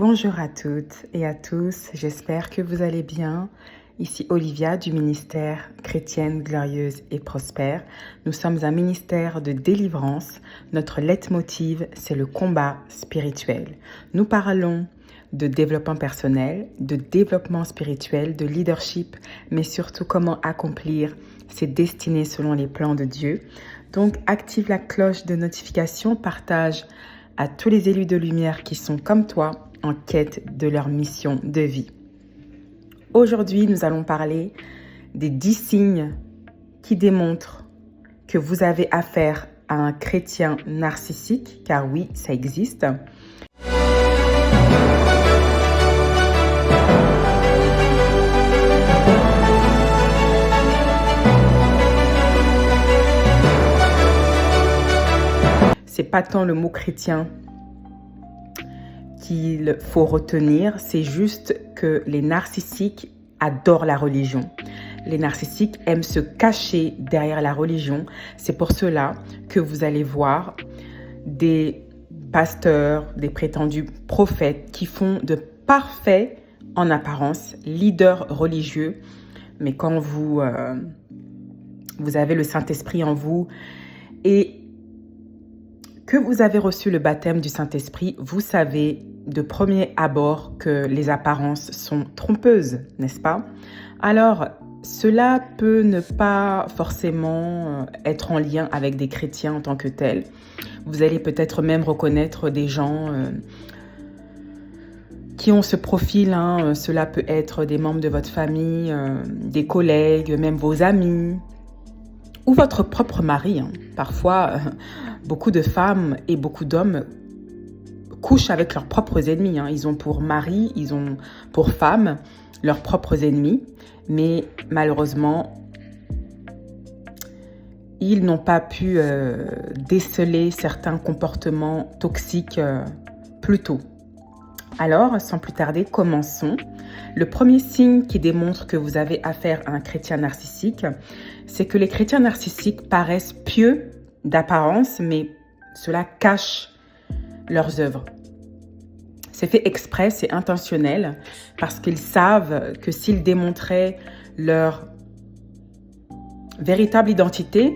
Bonjour à toutes et à tous, j'espère que vous allez bien. Ici Olivia du ministère Chrétienne Glorieuse et Prospère. Nous sommes un ministère de délivrance. Notre leitmotiv, c'est le combat spirituel. Nous parlons de développement personnel, de développement spirituel, de leadership, mais surtout comment accomplir ses destinées selon les plans de Dieu. Donc active la cloche de notification, partage à tous les élus de lumière qui sont comme toi en quête de leur mission de vie. Aujourd'hui, nous allons parler des 10 signes qui démontrent que vous avez affaire à un chrétien narcissique, car oui, ça existe. C'est pas tant le mot chrétien qu'il faut retenir, c'est juste que les narcissiques adorent la religion. Les narcissiques aiment se cacher derrière la religion. C'est pour cela que vous allez voir des pasteurs, des prétendus prophètes qui font de parfaits, en apparence, leaders religieux. Mais quand vous avez le Saint-Esprit en vous et que vous avez reçu le baptême du Saint-Esprit, vous savez de premier abord que les apparences sont trompeuses, n'est-ce pas? Alors, cela peut ne pas forcément être en lien avec des chrétiens en tant que tels. Vous allez peut-être même reconnaître des gens qui ont ce profil. Cela peut être des membres de votre famille, des collègues, même vos amis, ou votre propre mari. Parfois, beaucoup de femmes et beaucoup d'hommes couchent avec leurs propres ennemis. Ils ont pour mari, ils ont pour femme leurs propres ennemis. Mais malheureusement, ils n'ont pas pu déceler certains comportements toxiques plus tôt. Alors, sans plus tarder, commençons. Le premier signe qui démontre que vous avez affaire à un chrétien narcissique, c'est que les chrétiens narcissiques paraissent pieux d'apparence, mais cela cache leurs œuvres. C'est fait exprès, c'est intentionnel, parce qu'ils savent que s'ils démontraient leur véritable identité,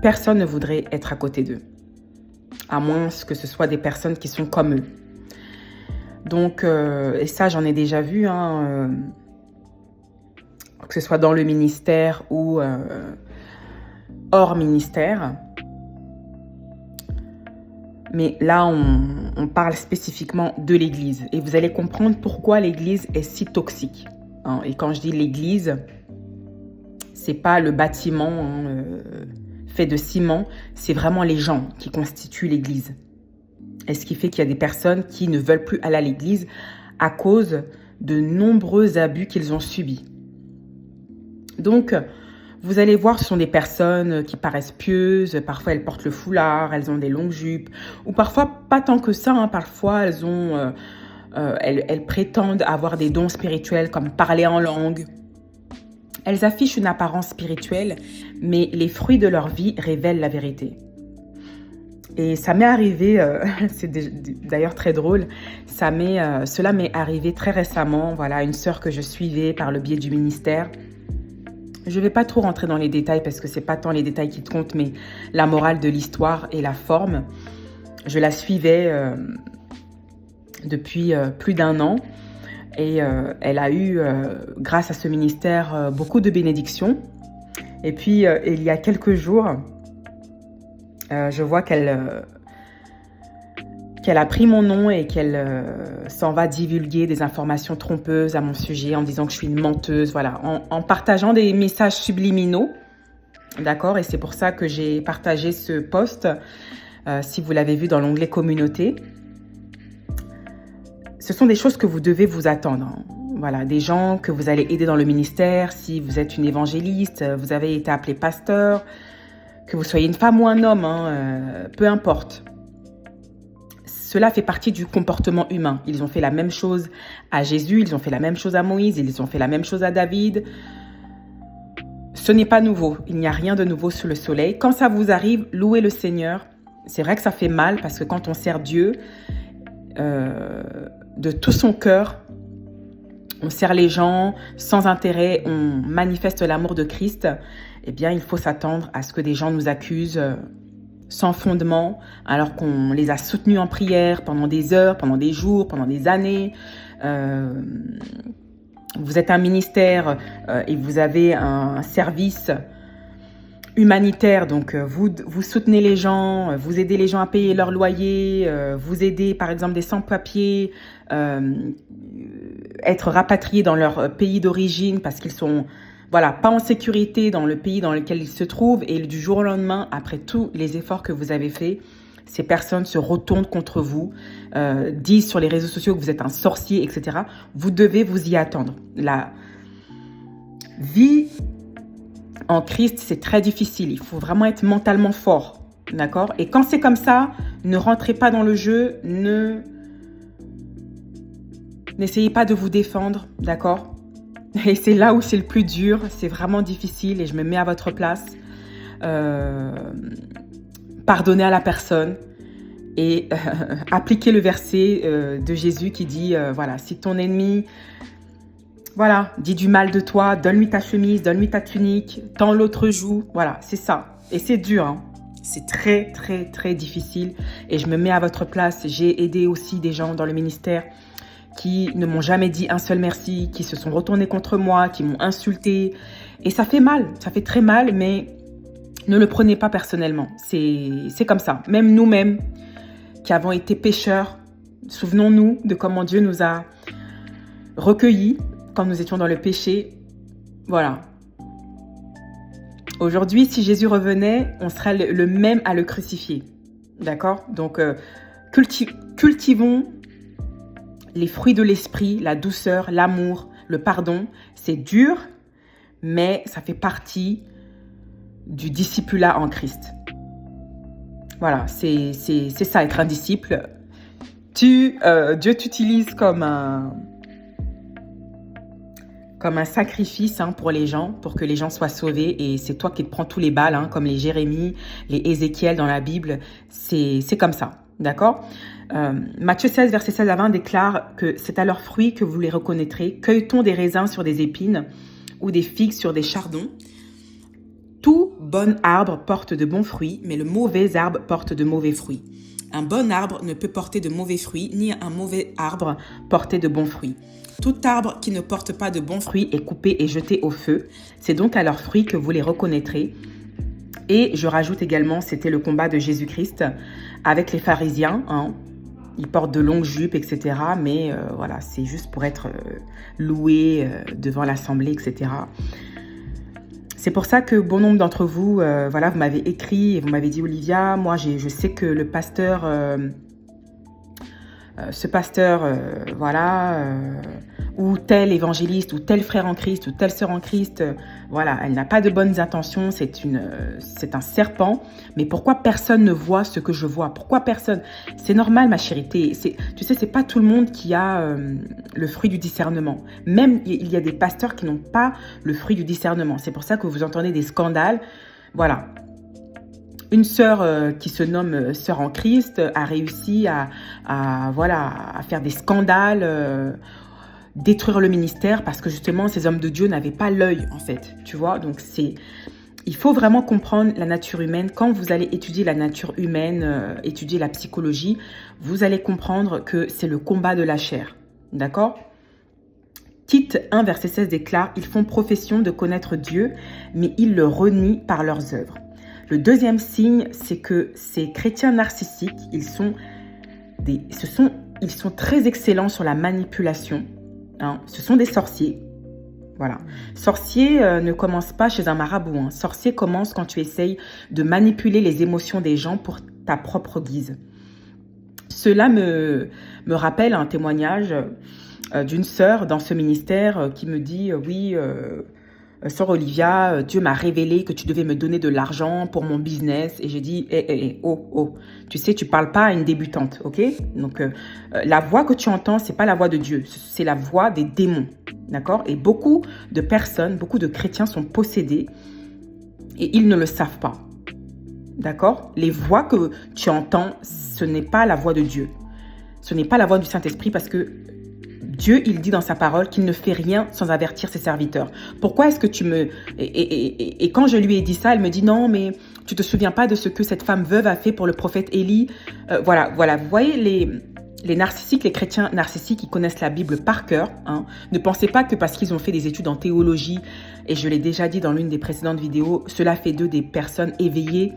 personne ne voudrait être à côté d'eux, à moins que ce soit des personnes qui sont comme eux. Donc, et ça, j'en ai déjà vu, que ce soit dans le ministère ou hors ministère. Mais là, on parle spécifiquement de l'Église. Et vous allez comprendre pourquoi l'Église est si toxique. Et quand je dis l'Église, c'est pas le bâtiment fait de ciment, c'est vraiment les gens qui constituent l'Église. Et ce qui fait qu'il y a des personnes qui ne veulent plus aller à l'église à cause de nombreux abus qu'ils ont subis. Donc, vous allez voir, ce sont des personnes qui paraissent pieuses. Parfois, elles portent le foulard, elles ont des longues jupes. Ou parfois, pas tant que ça. Parfois, elles prétendent avoir des dons spirituels comme parler en langue. Elles affichent une apparence spirituelle, mais les fruits de leur vie révèlent la vérité. Et ça m'est arrivé, c'est d'ailleurs très drôle, cela m'est arrivé très récemment, voilà, une sœur que je suivais par le biais du ministère. Je ne vais pas trop rentrer dans les détails parce que ce n'est pas tant les détails qui comptent, mais la morale de l'histoire et la forme. Je la suivais depuis plus d'1 an et elle a eu, grâce à ce ministère, beaucoup de bénédictions. Et puis, il y a quelques jours, je vois qu'elle a pris mon nom et qu'elle s'en va divulguer des informations trompeuses à mon sujet en disant que je suis une menteuse, voilà, en partageant des messages subliminaux, d'accord? Et c'est pour ça que j'ai partagé ce post, si vous l'avez vu dans l'onglet communauté. Ce sont des choses que vous devez vous attendre, Voilà, des gens que vous allez aider dans le ministère, si vous êtes une évangéliste, vous avez été appelé pasteur, que vous soyez une femme ou un homme, peu importe. Cela fait partie du comportement humain. Ils ont fait la même chose à Jésus, ils ont fait la même chose à Moïse, ils ont fait la même chose à David. Ce n'est pas nouveau. Il n'y a rien de nouveau sous le soleil. Quand ça vous arrive, louez le Seigneur. C'est vrai que ça fait mal parce que quand on sert Dieu, de tout son cœur, on sert les gens sans intérêt, on manifeste l'amour de Christ, eh bien, il faut s'attendre à ce que des gens nous accusent sans fondement, alors qu'on les a soutenus en prière pendant des heures, pendant des jours, pendant des années. Vous êtes un ministère et vous avez un service humanitaire, donc vous soutenez les gens, vous aidez les gens à payer leur loyer, vous aidez par exemple des sans-papiers, être rapatriés dans leur pays d'origine parce qu'ils sont voilà, pas en sécurité dans le pays dans lequel ils se trouvent, et du jour au lendemain, après tous les efforts que vous avez faits, ces personnes se retournent contre vous, disent sur les réseaux sociaux que vous êtes un sorcier, etc. Vous devez vous y attendre. La vie en Christ, c'est très difficile. Il faut vraiment être mentalement fort, d'accord? Et quand c'est comme ça, ne rentrez pas dans le jeu, n'essayez pas de vous défendre, d'accord? Et c'est là où c'est le plus dur, c'est vraiment difficile et je me mets à votre place. Pardonnez à la personne et appliquez le verset de Jésus qui dit, voilà, si ton ennemi, voilà, dit du mal de toi, donne-lui ta chemise, donne-lui ta tunique, tends l'autre joue, voilà, c'est ça. Et c'est dur, hein. C'est très, très, très difficile et je me mets à votre place. J'ai aidé aussi des gens dans le ministère qui ne m'ont jamais dit un seul merci, qui se sont retournés contre moi, qui m'ont insulté. Et ça fait mal, ça fait très mal, mais ne le prenez pas personnellement. C'est comme ça. Même nous-mêmes, qui avons été pécheurs, souvenons-nous de comment Dieu nous a recueillis quand nous étions dans le péché. Voilà. Aujourd'hui, si Jésus revenait, on serait le même à le crucifier. D'accord? Donc, cultivons les fruits de l'esprit, la douceur, l'amour, le pardon. C'est dur, mais ça fait partie du discipulat en Christ. Voilà, c'est ça, être un disciple. Dieu t'utilise comme un sacrifice pour les gens, pour que les gens soient sauvés. Et c'est toi qui te prends tous les balles, comme les Jérémie, les Ézéchiel dans la Bible. C'est comme ça, d'accord? Matthieu 16, verset 16 à 20 déclare que c'est à leurs fruits que vous les reconnaîtrez. Cueille-t-on des raisins sur des épines ou des figues sur des chardons? Tout bon arbre porte de bons fruits, mais le mauvais arbre porte de mauvais fruits. Un bon arbre ne peut porter de mauvais fruits, ni un mauvais arbre porter de bons fruits. Tout arbre qui ne porte pas de bons fruits est coupé et jeté au feu. C'est donc à leurs fruits que vous les reconnaîtrez. Et je rajoute également, c'était le combat de Jésus-Christ avec les pharisiens. Ils portent de longues jupes, etc. Mais voilà, c'est juste pour être loué devant l'assemblée, etc. C'est pour ça que bon nombre d'entre vous, voilà, vous m'avez écrit et vous m'avez dit, Olivia, moi je sais que le pasteur, voilà, ou tel évangéliste, ou tel frère en Christ, ou telle sœur en Christ, voilà, elle n'a pas de bonnes intentions, c'est un serpent. Mais pourquoi personne ne voit ce que je vois? Pourquoi personne? C'est normal, ma chérie. Tu sais, c'est pas tout le monde qui a le fruit du discernement. Même, il y a des pasteurs qui n'ont pas le fruit du discernement. C'est pour ça que vous entendez des scandales. Voilà. Une sœur qui se nomme sœur en Christ a réussi à faire des scandales, détruire le ministère parce que justement ces hommes de Dieu n'avaient pas l'œil en fait, tu vois. Donc il faut vraiment comprendre la nature humaine. Quand vous allez étudier la nature humaine, étudier la psychologie, vous allez comprendre que c'est le combat de la chair, d'accord? Tite 1 verset 16 déclare: ils font profession de connaître Dieu, mais ils le renient par leurs œuvres. Le deuxième signe, c'est que ces chrétiens narcissiques, ils sont très excellents sur la manipulation. Ce sont des sorciers. Voilà. Sorcier ne commence pas chez un marabout. Sorcier commence quand tu essayes de manipuler les émotions des gens pour ta propre guise. Cela me rappelle un témoignage d'une sœur dans ce ministère qui me dit oui, sœur Olivia, Dieu m'a révélé que tu devais me donner de l'argent pour mon business. Et j'ai dit, oh, tu sais, tu parles pas à une débutante, ok? Donc, la voix que tu entends, c'est pas la voix de Dieu, c'est la voix des démons, d'accord? Et beaucoup de personnes, beaucoup de chrétiens sont possédés et ils ne le savent pas, d'accord? Les voix que tu entends, ce n'est pas la voix de Dieu. Ce n'est pas la voix du Saint-Esprit parce que Dieu, il dit dans sa parole qu'il ne fait rien sans avertir ses serviteurs. Pourquoi est-ce que tu me... Et quand je lui ai dit ça, elle me dit non, mais tu te souviens pas de ce que cette femme veuve a fait pour le prophète Élie. Voilà. Vous voyez, les narcissiques, les chrétiens narcissiques, ils connaissent la Bible par cœur. Hein. Ne pensez pas que parce qu'ils ont fait des études en théologie, et je l'ai déjà dit dans l'une des précédentes vidéos, cela fait d'eux des personnes éveillées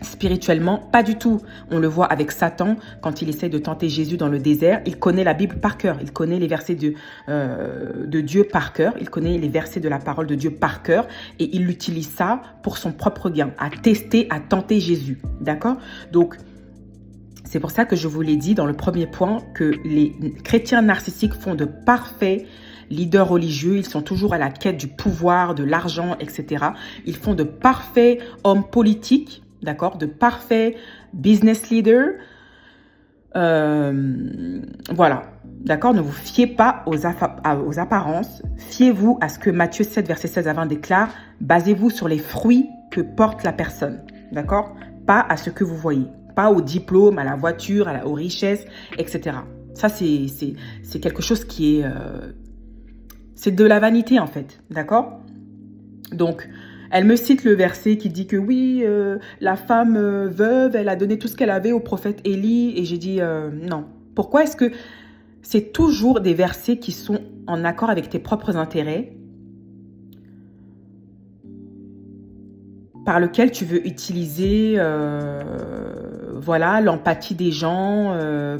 spirituellement. Pas du tout. On le voit avec Satan quand il essaie de tenter Jésus dans le désert. Il connaît la Bible par cœur. Il connaît les versets de Dieu par cœur. Il connaît les versets de la parole de Dieu par cœur. Et il utilise ça pour son propre gain, à tester, à tenter Jésus. D'accord? Donc, c'est pour ça que je vous l'ai dit dans le premier point que les chrétiens narcissiques font de parfaits leaders religieux. Ils sont toujours à la quête du pouvoir, de l'argent, etc. Ils font de parfaits hommes politiques. D'accord, de parfaits business leaders. Voilà, d'accord, ne vous fiez pas aux apparences. Fiez-vous à ce que Matthieu 7, verset 16 à 20 déclare. Basez-vous sur les fruits que porte la personne. D'accord, pas à ce que vous voyez. Pas au diplôme, à la voiture, aux richesses, etc. Ça, c'est quelque chose qui est... c'est de la vanité, en fait. D'accord? Donc... Elle me cite le verset qui dit que oui, la femme veuve, elle a donné tout ce qu'elle avait au prophète Élie. Et j'ai dit non. Pourquoi est-ce que c'est toujours des versets qui sont en accord avec tes propres intérêts, par lequel tu veux utiliser voilà, l'empathie des gens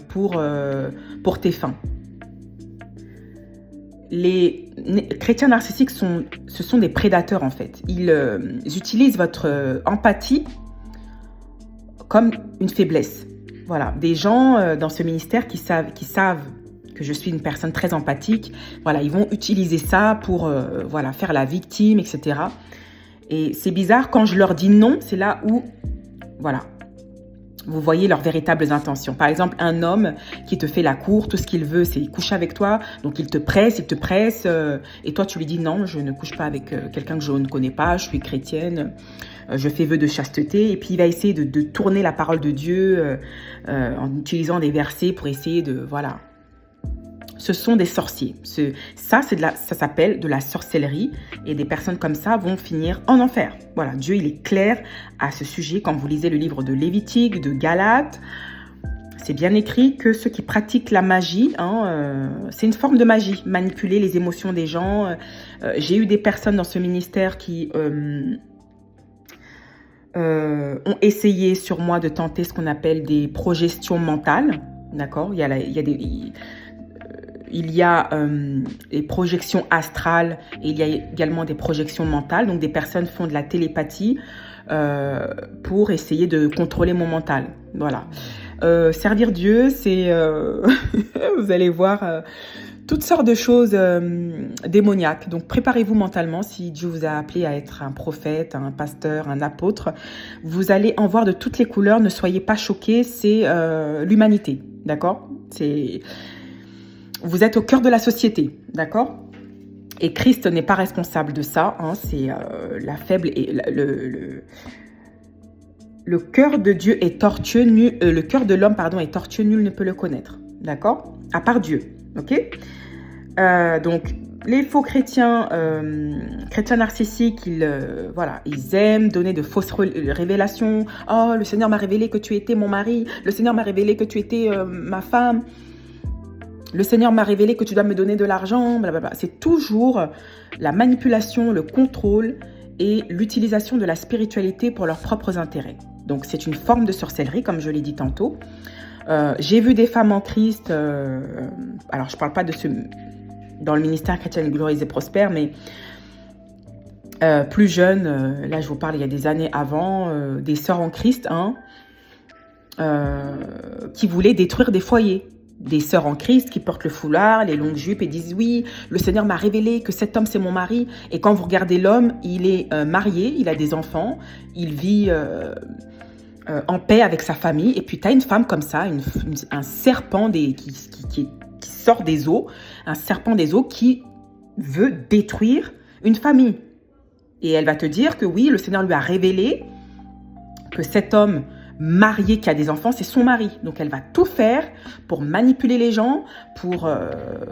pour tes fins? Les chrétiens narcissiques, ce sont des prédateurs en fait. Ils utilisent votre empathie comme une faiblesse. Voilà, des gens dans ce ministère qui savent que je suis une personne très empathique. Voilà, ils vont utiliser ça pour voilà, faire la victime, etc. Et c'est bizarre, quand je leur dis non, c'est là où, voilà, vous voyez leurs véritables intentions. Par exemple, un homme qui te fait la cour, tout ce qu'il veut, c'est coucher avec toi. Donc, il te presse, et toi, tu lui dis non, je ne couche pas avec quelqu'un que je ne connais pas, je suis chrétienne, je fais vœu de chasteté. Et puis, il va essayer de tourner la parole de Dieu en utilisant des versets pour essayer de, voilà. Ce sont des sorciers. Ça s'appelle de la sorcellerie. Et des personnes comme ça vont finir en enfer. Voilà, Dieu, il est clair à ce sujet. Quand vous lisez le livre de Lévitique, de Galates, c'est bien écrit que ceux qui pratiquent la magie, c'est une forme de magie. Manipuler les émotions des gens. J'ai eu des personnes dans ce ministère qui ont essayé sur moi de tenter ce qu'on appelle des projections mentales. D'accord? Il y a les projections astrales et il y a également des projections mentales. Donc, des personnes font de la télépathie pour essayer de contrôler mon mental. Voilà. Servir Dieu, c'est... vous allez voir toutes sortes de choses démoniaques. Donc, préparez-vous mentalement. Si Dieu vous a appelé à être un prophète, un pasteur, un apôtre, vous allez en voir de toutes les couleurs. Ne soyez pas choqués. C'est l'humanité. D'accord? Vous êtes au cœur de la société, d'accord? Et Christ n'est pas responsable de ça. Hein, c'est la faible et le cœur de Dieu est tortueux, le cœur de l'homme, pardon, est tortueux, nul ne peut le connaître, d'accord? À part Dieu, ok? Donc les faux chrétiens, chrétiens narcissiques, voilà, ils aiment donner de fausses révélations. Oh, le Seigneur m'a révélé que tu étais mon mari. Le Seigneur m'a révélé que tu étais ma femme. Le Seigneur m'a révélé que tu dois me donner de l'argent, blablabla. C'est toujours la manipulation, le contrôle et l'utilisation de la spiritualité pour leurs propres intérêts. Donc, c'est une forme de sorcellerie, comme je l'ai dit tantôt. J'ai vu des femmes en Christ, alors je ne parle pas de dans le ministère chrétien glorieuse et prospère, mais plus jeunes, là je vous parle il y a des années avant, des sœurs en Christ, qui voulaient détruire des foyers. Des sœurs en Christ qui portent le foulard, les longues jupes et disent oui, le Seigneur m'a révélé que cet homme c'est mon mari. Et quand vous regardez l'homme, il est marié, il a des enfants, il vit en paix avec sa famille. Et puis tu as une femme comme ça, un serpent qui sort des eaux, un serpent des eaux qui veut détruire une famille. Et elle va te dire que oui, le Seigneur lui a révélé que cet homme mariée qui a des enfants, c'est son mari. Donc, elle va tout faire pour manipuler les gens, pour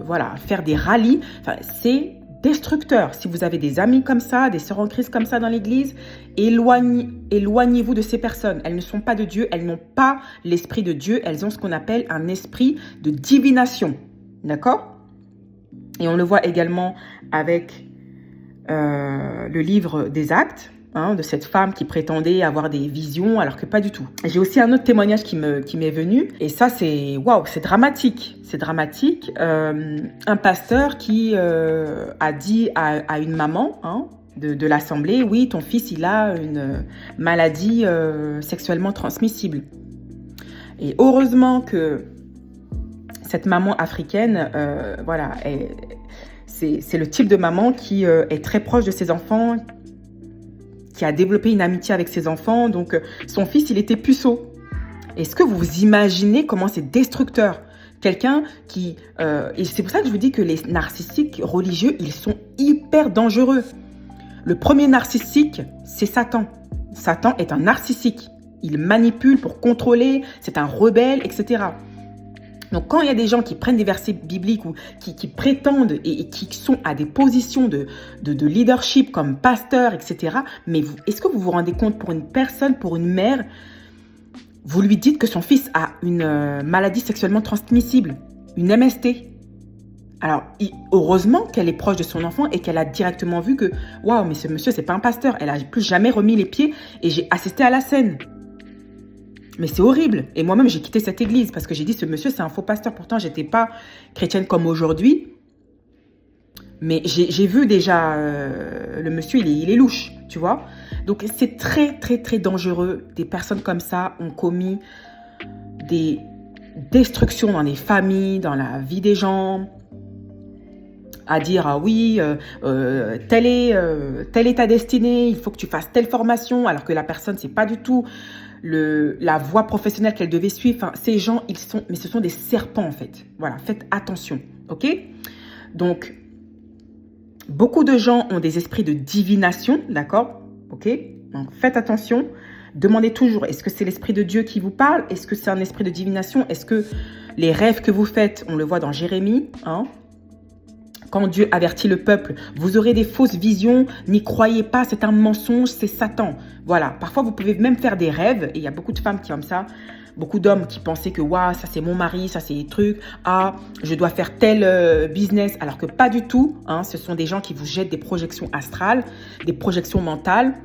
voilà, faire des rallyes. Enfin, c'est destructeur. Si vous avez des amis comme ça, des sœurs en Christ comme ça dans l'église, éloignez-vous de ces personnes. Elles ne sont pas de Dieu, elles n'ont pas l'esprit de Dieu, elles ont ce qu'on appelle un esprit de divination. D'accord? Et on le voit également avec le livre des Actes, hein, de cette femme qui prétendait avoir des visions alors que pas du tout. J'ai aussi un autre témoignage qui m'est venu et ça c'est waouh, c'est dramatique. C'est dramatique. Un pasteur qui a dit à une maman, hein, de l'assemblée, oui, ton fils il a une maladie sexuellement transmissible. Et heureusement que cette maman africaine, voilà, c'est le type de maman qui est très proche de ses enfants, qui a développé une amitié avec ses enfants. Donc, son fils, il était puceau. Est-ce que vous vous imaginez comment c'est destructeur? Quelqu'un qui... et c'est pour ça que je vous dis que les narcissiques religieux, ils sont hyper dangereux. Le premier narcissique, c'est Satan. Satan est un narcissique. Il manipule pour contrôler, c'est un rebelle, etc. Donc, quand il y a des gens qui prennent des versets bibliques ou qui prétendent et qui sont à des positions de leadership comme pasteur, etc., mais est-ce que vous vous rendez compte pour une personne, pour une mère, vous lui dites que son fils a une maladie sexuellement transmissible, une MST. Alors, heureusement qu'elle est proche de son enfant et qu'elle a directement vu que « Waouh, mais ce monsieur, c'est pas un pasteur. » Elle n'a plus jamais remis les pieds et j'ai assisté à la scène. Mais c'est horrible. Et moi-même, j'ai quitté cette église parce que j'ai dit, ce monsieur, c'est un faux pasteur. Pourtant, je n'étais pas chrétienne comme aujourd'hui. Mais j'ai vu déjà, le monsieur, il est louche, tu vois. Donc, c'est très, très, très dangereux. Des personnes comme ça ont commis des destructions dans les familles, dans la vie des gens. À dire, ah oui, telle est ta destinée, il faut que tu fasses telle formation, alors que la personne, c'est pas du tout la voie professionnelle qu'elle devait suivre. Enfin, ces gens, mais ce sont des serpents en fait. Voilà, faites attention, ok? Donc, beaucoup de gens ont des esprits de divination, d'accord? Ok? Donc, faites attention. Demandez toujours, est-ce que c'est l'esprit de Dieu qui vous parle? Est-ce que c'est un esprit de divination? Est-ce que les rêves que vous faites, on le voit dans Jérémie, hein? Quand Dieu avertit le peuple, vous aurez des fausses visions, n'y croyez pas, c'est un mensonge, c'est Satan. Voilà, parfois vous pouvez même faire des rêves, et il y a beaucoup de femmes qui ont ça, beaucoup d'hommes qui pensaient que waouh, ça c'est mon mari, ça c'est des trucs, ah, je dois faire tel business, alors que pas du tout, hein, ce sont des gens qui vous jettent des projections astrales, des projections mentales,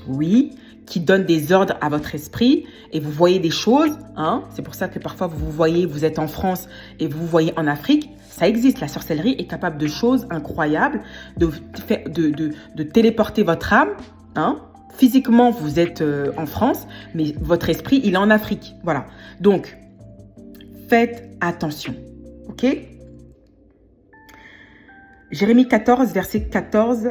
oui, qui donnent des ordres à votre esprit, et vous voyez des choses, hein, c'est pour ça que parfois vous voyez, vous êtes en France, et vous voyez en Afrique. Ça existe, la sorcellerie est capable de choses incroyables, de téléporter votre âme. Hein. Physiquement, vous êtes en France, mais votre esprit, il est en Afrique. Voilà. Donc, faites attention. OK? Jérémie 14, verset 14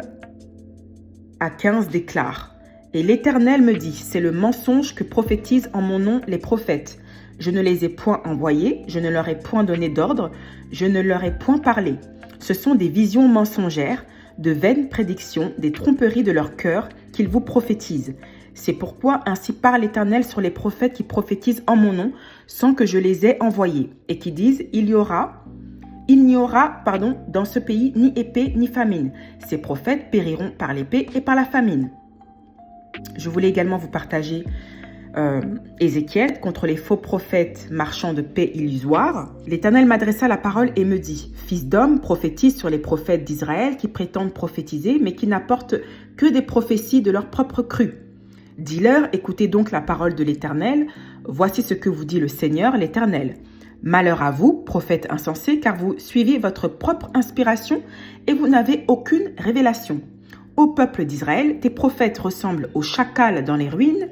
à 15 déclare « Et l'Éternel me dit, c'est le mensonge que prophétisent en mon nom les prophètes. Je ne les ai point envoyés, je ne leur ai point donné d'ordre, je ne leur ai point parlé. Ce sont des visions mensongères, de vaines prédictions, des tromperies de leur cœur qu'ils vous prophétisent. C'est pourquoi ainsi parle l'Éternel sur les prophètes qui prophétisent en mon nom, sans que je les ai envoyés, et qui disent, il n'y aura dans ce pays ni épée ni famine. Ces prophètes périront par l'épée et par la famine. » Je voulais également vous partager Ézéchiel contre les faux prophètes marchands de paix illusoires. L'Éternel m'adressa la parole et me dit, « Fils d'homme, prophétise sur les prophètes d'Israël qui prétendent prophétiser, mais qui n'apportent que des prophéties de leur propre cru. Dis-leur, écoutez donc la parole de l'Éternel. Voici ce que vous dit le Seigneur, l'Éternel. Malheur à vous, prophètes insensés, car vous suivez votre propre inspiration et vous n'avez aucune révélation. Ô peuple d'Israël, tes prophètes ressemblent aux chacals dans les ruines.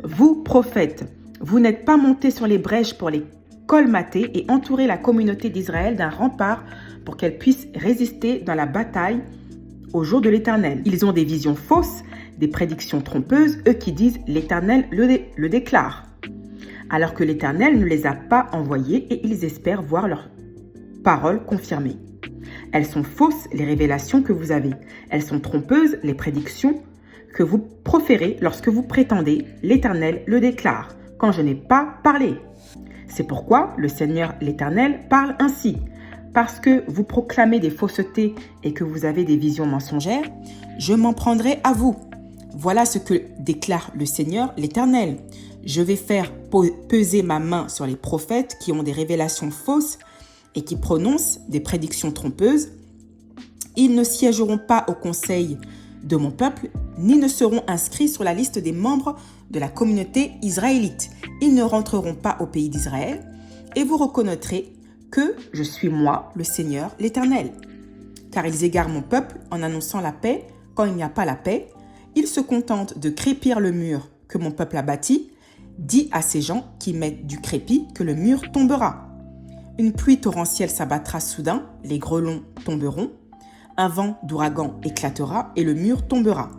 Vous, prophètes, vous n'êtes pas montés sur les brèches pour les colmater et entourer la communauté d'Israël d'un rempart pour qu'elle puisse résister dans la bataille au jour de l'Éternel. Ils ont des visions fausses, des prédictions trompeuses, eux qui disent « l'Éternel le déclare ». Alors que l'Éternel ne les a pas envoyés et ils espèrent voir leurs paroles confirmées. Elles sont fausses, les révélations que vous avez. Elles sont trompeuses, les prédictions que vous proférez lorsque vous prétendez, l'Éternel le déclare, quand je n'ai pas parlé. C'est pourquoi le Seigneur l'Éternel parle ainsi. Parce que vous proclamez des faussetés et que vous avez des visions mensongères, je m'en prendrai à vous. Voilà ce que déclare le Seigneur l'Éternel. Je vais faire peser ma main sur les prophètes qui ont des révélations fausses et qui prononcent des prédictions trompeuses. Ils ne siégeront pas au conseil de mon peuple, ni ne seront inscrits sur la liste des membres de la communauté israélite. Ils ne rentreront pas au pays d'Israël, et vous reconnaîtrez que je suis moi, le Seigneur, l'Éternel. Car ils égarent mon peuple en annonçant la paix quand il n'y a pas la paix. Ils se contentent de crépir le mur que mon peuple a bâti. Dis à ces gens qui mettent du crépi que le mur tombera. Une pluie torrentielle s'abattra soudain, les grêlons tomberont. Un vent d'ouragan éclatera et le mur tombera.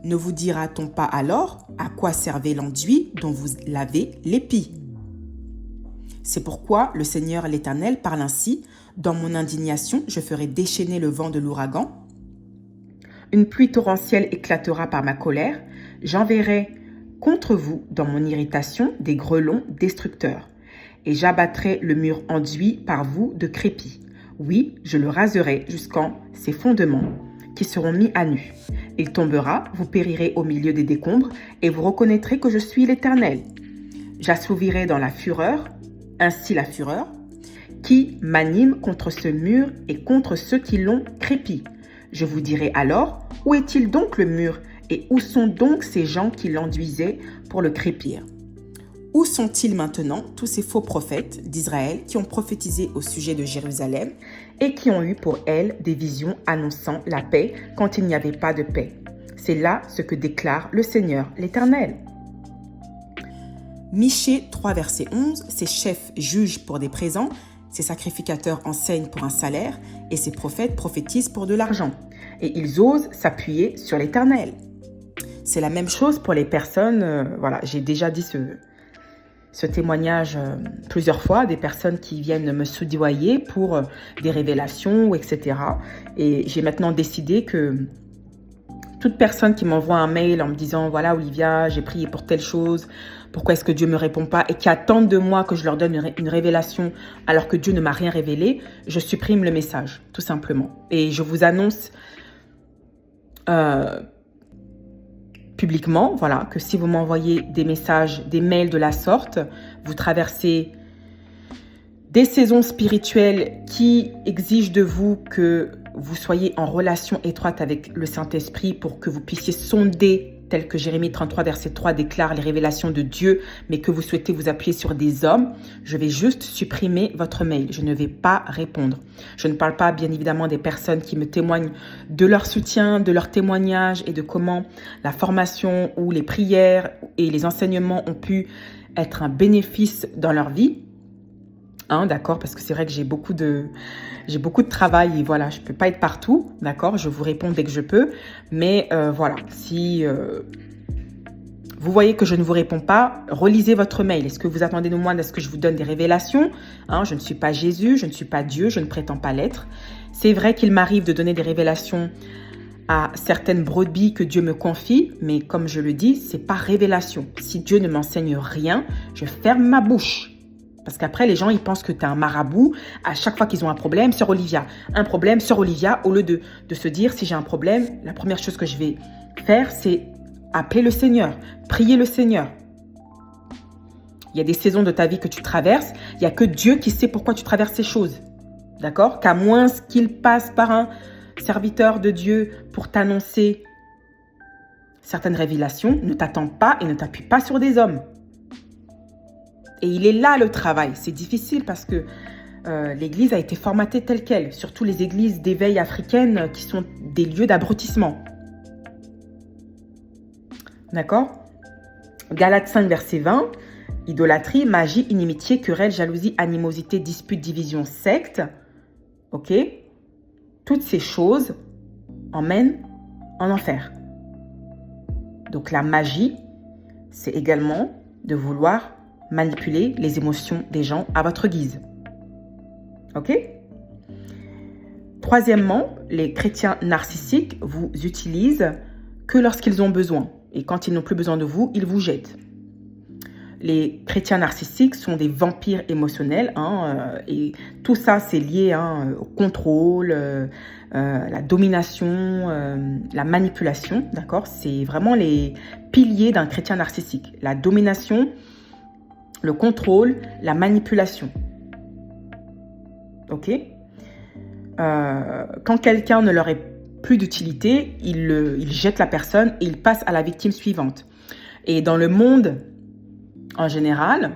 Ne vous dira-t-on pas alors à quoi servait l'enduit dont vous lavez l'épi? C'est pourquoi le Seigneur l'Éternel parle ainsi. Dans mon indignation, je ferai déchaîner le vent de l'ouragan. Une pluie torrentielle éclatera par ma colère. J'enverrai contre vous, dans mon irritation, des grêlons destructeurs. Et j'abattrai le mur enduit par vous de crépi. Oui, je le raserai jusqu'en ses fondements, qui seront mis à nu. Il tombera, vous périrez au milieu des décombres, et vous reconnaîtrez que je suis l'Éternel. J'assouvirai dans la fureur, ainsi la fureur, qui m'anime contre ce mur et contre ceux qui l'ont crépi. Je vous dirai alors, où est-il donc le mur, et où sont donc ces gens qui l'enduisaient pour le crépir? Où sont-ils maintenant, tous ces faux prophètes d'Israël qui ont prophétisé au sujet de Jérusalem et qui ont eu pour elle des visions annonçant la paix quand il n'y avait pas de paix? C'est là ce que déclare le Seigneur l'Éternel. Michée 3, verset 11, ces chefs jugent pour des présents, ces sacrificateurs enseignent pour un salaire et ces prophètes prophétisent pour de l'argent. Et ils osent s'appuyer sur l'Éternel. C'est la même chose pour les personnes, voilà, j'ai déjà dit ce témoignage plusieurs fois, des personnes qui viennent me soudoyer pour des révélations, etc. Et j'ai maintenant décidé que toute personne qui m'envoie un mail en me disant « Voilà Olivia, j'ai prié pour telle chose, pourquoi est-ce que Dieu ne me répond pas ?» et qui attendent de moi que je leur donne une révélation alors que Dieu ne m'a rien révélé, je supprime le message, tout simplement. Et je vous annonce publiquement, voilà, que si vous m'envoyez des messages, des mails de la sorte, vous traversez des saisons spirituelles qui exigent de vous que vous soyez en relation étroite avec le Saint-Esprit pour que vous puissiez sonder, tel que Jérémie 33, verset 3 déclare les révélations de Dieu, mais que vous souhaitez vous appuyer sur des hommes, je vais juste supprimer votre mail. Je ne vais pas répondre. Je ne parle pas, bien évidemment, des personnes qui me témoignent de leur soutien, de leur témoignage et de comment la formation ou les prières et les enseignements ont pu être un bénéfice dans leur vie. D'accord, parce que c'est vrai que j'ai beaucoup de travail et voilà, je ne peux pas être partout, d'accord, je vous réponds dès que je peux, mais voilà, si vous voyez que je ne vous réponds pas, relisez votre mail. Est-ce que vous attendez de moi à ce que je vous donne des révélations? Je ne suis pas Jésus, je ne suis pas Dieu, je ne prétends pas l'être. C'est vrai qu'il m'arrive de donner des révélations à certaines brebis que Dieu me confie, mais comme je le dis, c'est pas révélation. Si Dieu ne m'enseigne rien, je ferme ma bouche. Parce qu'après, les gens, ils pensent que tu es un marabout. À chaque fois qu'ils ont un problème, sœur Olivia. Un problème, sœur Olivia. Au lieu de se dire, si j'ai un problème, la première chose que je vais faire, c'est appeler le Seigneur. Prier le Seigneur. Il y a des saisons de ta vie que tu traverses. Il n'y a que Dieu qui sait pourquoi tu traverses ces choses. D'accord? Qu'à moins qu'il passe par un serviteur de Dieu pour t'annoncer certaines révélations, ne t'attends pas et ne t'appuie pas sur des hommes. Et il est là le travail. C'est difficile parce que l'Église a été formatée telle qu'elle. Surtout les églises d'éveil africaines qui sont des lieux d'abrutissement. D'accord? Galates 5, verset 20. Idolâtrie, magie, inimitié, querelle, jalousie, animosité, dispute, division, secte. Ok? Toutes ces choses emmènent en enfer. Donc la magie, c'est également de vouloir manipuler les émotions des gens à votre guise. Ok? Troisièmement, les chrétiens narcissiques vous utilisent que lorsqu'ils ont besoin. Et quand ils n'ont plus besoin de vous, ils vous jettent. Les chrétiens narcissiques sont des vampires émotionnels. Et tout ça, c'est lié au contrôle, la domination, la manipulation. D'accord? C'est vraiment les piliers d'un chrétien narcissique. La domination, le contrôle, la manipulation. Ok? Quand quelqu'un ne leur est plus d'utilité, ils jettent la personne et ils passent à la victime suivante. Et dans le monde en général,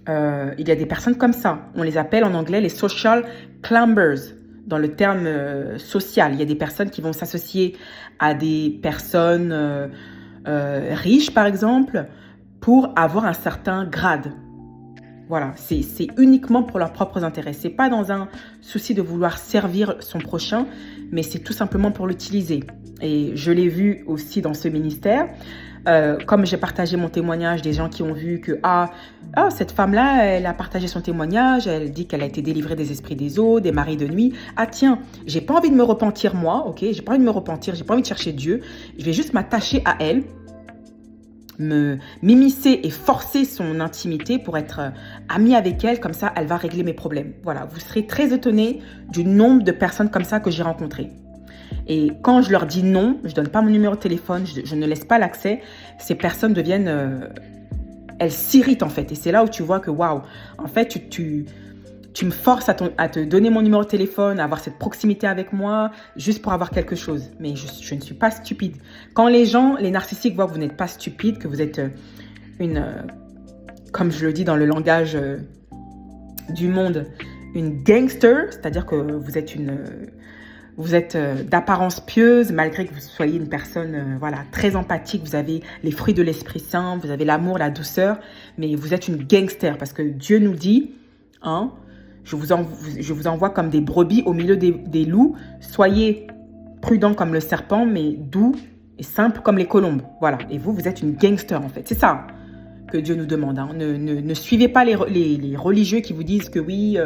il y a des personnes comme ça. On les appelle en anglais les social climbers, dans le terme social. Il y a des personnes qui vont s'associer à des personnes riches, par exemple, pour avoir un certain grade. Voilà, c'est uniquement pour leurs propres intérêts. C'est pas dans un souci de vouloir servir son prochain, mais c'est tout simplement pour l'utiliser. Et je l'ai vu aussi dans ce ministère. Comme j'ai partagé mon témoignage, des gens qui ont vu que cette femme-là, elle a partagé son témoignage, elle dit qu'elle a été délivrée des esprits des eaux, des maris de nuit. Ah tiens, j'ai pas envie de me repentir moi, ok? J'ai pas envie de me repentir, j'ai pas envie de chercher Dieu. Je vais juste m'attacher à elle, m'immiscer et forcer son intimité pour être amie avec elle, comme ça elle va régler mes problèmes. Voilà, vous serez très étonnés du nombre de personnes comme ça que j'ai rencontrées. Et quand je leur dis non, je ne donne pas mon numéro de téléphone, je ne laisse pas l'accès, ces personnes deviennent... elles s'irritent en fait. Et c'est là où tu vois que waouh, en fait tu me forces à te donner mon numéro de téléphone, à avoir cette proximité avec moi, juste pour avoir quelque chose. Mais je ne suis pas stupide. Quand les narcissiques voient que vous n'êtes pas stupide, que vous êtes comme je le dis dans le langage du monde, une gangster, c'est-à-dire que vous êtes d'apparence pieuse, malgré que vous soyez une personne très empathique, vous avez les fruits de l'Esprit Saint, vous avez l'amour, la douceur, mais vous êtes une gangster, parce que Dieu nous dit, je vous envoie comme des brebis au milieu des loups. Soyez prudents comme le serpent, mais doux et simples comme les colombes. Voilà. Et vous êtes une gangster, en fait. C'est ça que Dieu nous demande. Ne suivez pas les religieux qui vous disent que oui,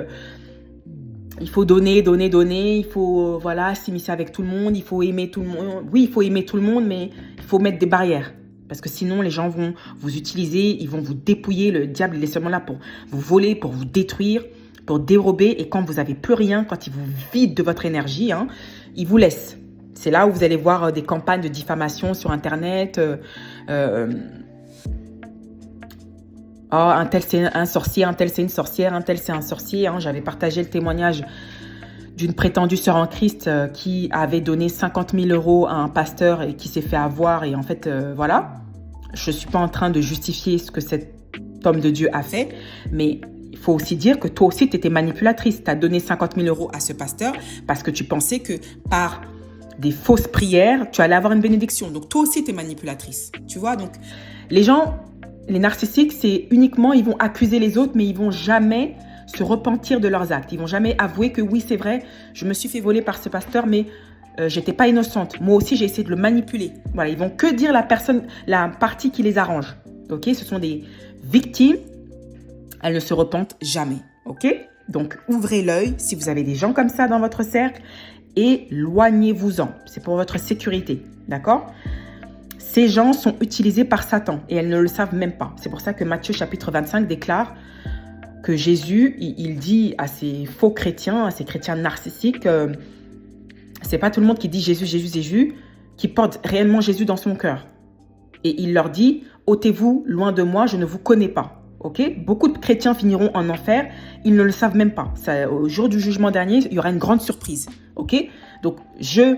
il faut donner. Il faut s'immiscer avec tout le monde. Il faut aimer tout le monde. Oui, il faut aimer tout le monde, mais il faut mettre des barrières. Parce que sinon, les gens vont vous utiliser, ils vont vous dépouiller. Le diable, il est seulement là pour vous voler, pour vous détruire, pour dérober. Et quand vous n'avez plus rien, quand il vous vide de votre énergie, il vous laisse. C'est là où vous allez voir des campagnes de diffamation sur Internet. Un tel c'est un sorcier, un tel c'est une sorcière, un tel c'est un sorcier. J'avais partagé le témoignage d'une prétendue sœur en Christ qui avait donné 50 000 € à un pasteur et qui s'est fait avoir. Et en fait, voilà. Je ne suis pas en train de justifier ce que cet homme de Dieu a fait, mais il faut aussi dire que toi aussi, tu étais manipulatrice. Tu as donné 50 000 € à ce pasteur parce que tu pensais que par des fausses prières, tu allais avoir une bénédiction. Donc, toi aussi, tu es manipulatrice. Tu vois, donc, les narcissiques, c'est uniquement, ils vont accuser les autres, mais ils vont jamais se repentir de leurs actes. Ils vont jamais avouer que oui, c'est vrai, je me suis fait voler par ce pasteur, mais j'étais pas innocente. Moi aussi, j'ai essayé de le manipuler. Voilà, ils vont que dire la partie qui les arrange. Ok, ce sont des victimes. Elles ne se repentent jamais. Ok, donc ouvrez l'œil si vous avez des gens comme ça dans votre cercle. Éloignez-vous-en. C'est pour votre sécurité. D'accord ? Ces gens sont utilisés par Satan et elles ne le savent même pas. C'est pour ça que Matthieu chapitre 25 déclare que Jésus, il dit à ces faux chrétiens, à ces chrétiens narcissiques, c'est pas tout le monde qui dit Jésus, Jésus, Jésus, qui porte réellement Jésus dans son cœur. Et il leur dit, ôtez-vous loin de moi, je ne vous connais pas. Ok ? Beaucoup de chrétiens finiront en enfer, ils ne le savent même pas. Ça, au jour du jugement dernier, il y aura une grande surprise. Ok ? Donc, je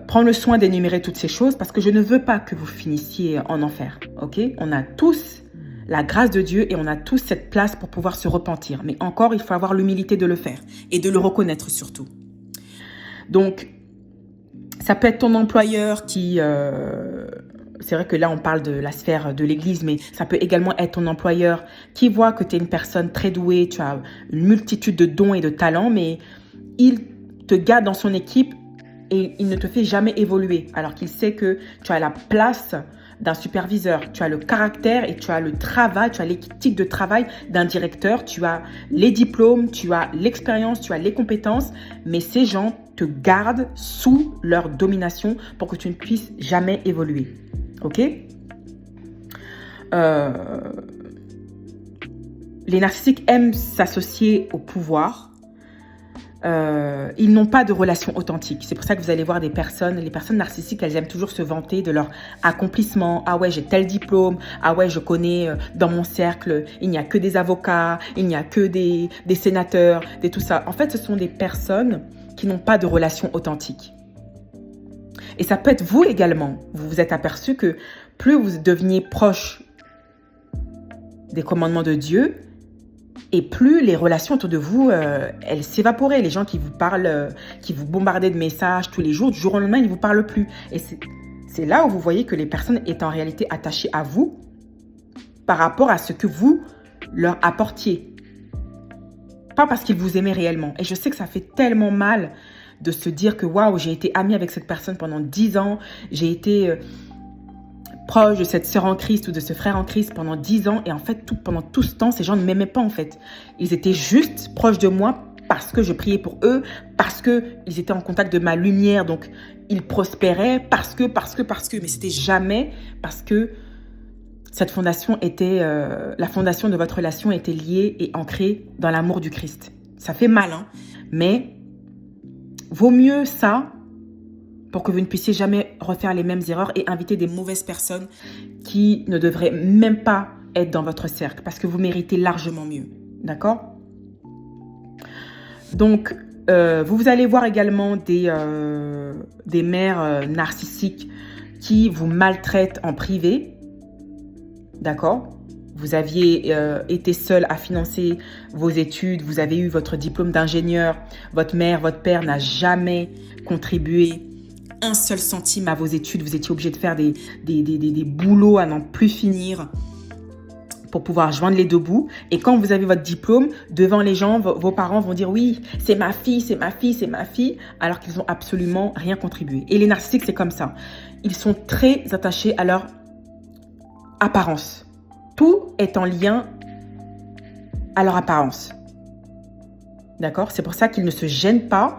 prends le soin d'énumérer toutes ces choses parce que je ne veux pas que vous finissiez en enfer. Ok ? On a tous la grâce de Dieu et on a tous cette place pour pouvoir se repentir. Mais encore, il faut avoir l'humilité de le faire et de le reconnaître surtout. Donc, ça peut être ton employeur qui... c'est vrai que là, on parle de la sphère de l'église, mais ça peut également être ton employeur qui voit que tu es une personne très douée, tu as une multitude de dons et de talents, mais il te garde dans son équipe et il ne te fait jamais évoluer, alors qu'il sait que tu as la place d'un superviseur, tu as le caractère et tu as le travail, tu as l'éthique de travail d'un directeur, tu as les diplômes, tu as l'expérience, tu as les compétences, mais ces gens te gardent sous leur domination pour que tu ne puisses jamais évoluer. Ok? Les narcissiques aiment s'associer au pouvoir. Ils n'ont pas de relation authentique. C'est pour ça que vous allez voir les personnes narcissiques, elles aiment toujours se vanter de leur accomplissement. Ah ouais, j'ai tel diplôme. Ah ouais, je connais dans mon cercle, il n'y a que des avocats, il n'y a que des sénateurs, tout ça. En fait, ce sont des personnes qui n'ont pas de relation authentique. Et ça peut être vous également. Vous vous êtes aperçu que plus vous deveniez proche des commandements de Dieu, et plus les relations autour de vous, elles s'évaporaient. Les gens qui vous parlent, qui vous bombardaient de messages tous les jours, du jour au lendemain, ils ne vous parlent plus. Et c'est là où vous voyez que les personnes étaient en réalité attachées à vous par rapport à ce que vous leur apportiez. Pas parce qu'ils vous aimaient réellement. Et je sais que ça fait tellement mal de se dire que waouh, j'ai été amie avec cette personne pendant 10 ans, j'ai été proche de cette sœur en Christ ou de ce frère en Christ pendant 10 ans. Et en fait, pendant tout ce temps, ces gens ne m'aimaient pas en fait. Ils étaient juste proches de moi parce que je priais pour eux, parce qu'ils étaient en contact de ma lumière. Donc, ils prospéraient parce que. Mais c'était jamais parce que cette fondation était... la fondation de votre relation était liée et ancrée dans l'amour du Christ. Ça fait mal, hein. Mais vaut mieux ça pour que vous ne puissiez jamais refaire les mêmes erreurs et inviter des mauvaises personnes qui ne devraient même pas être dans votre cercle parce que vous méritez largement mieux. D'accord? Donc, vous allez voir également des mères narcissiques qui vous maltraitent en privé. D'accord? Vous aviez été seul à financer vos études, vous avez eu votre diplôme d'ingénieur, votre mère, votre père n'a jamais contribué un seul centime à vos études, vous étiez obligé de faire des boulots à n'en plus finir pour pouvoir joindre les deux bouts. Et quand vous avez votre diplôme, devant les gens, vos parents vont dire oui, c'est ma fille, c'est ma fille, c'est ma fille, alors qu'ils n'ont absolument rien contribué. Et les narcissiques, c'est comme ça. Ils sont très attachés à leur apparence. Tout est en lien à leur apparence. D'accord? C'est pour ça qu'ils ne se gênent pas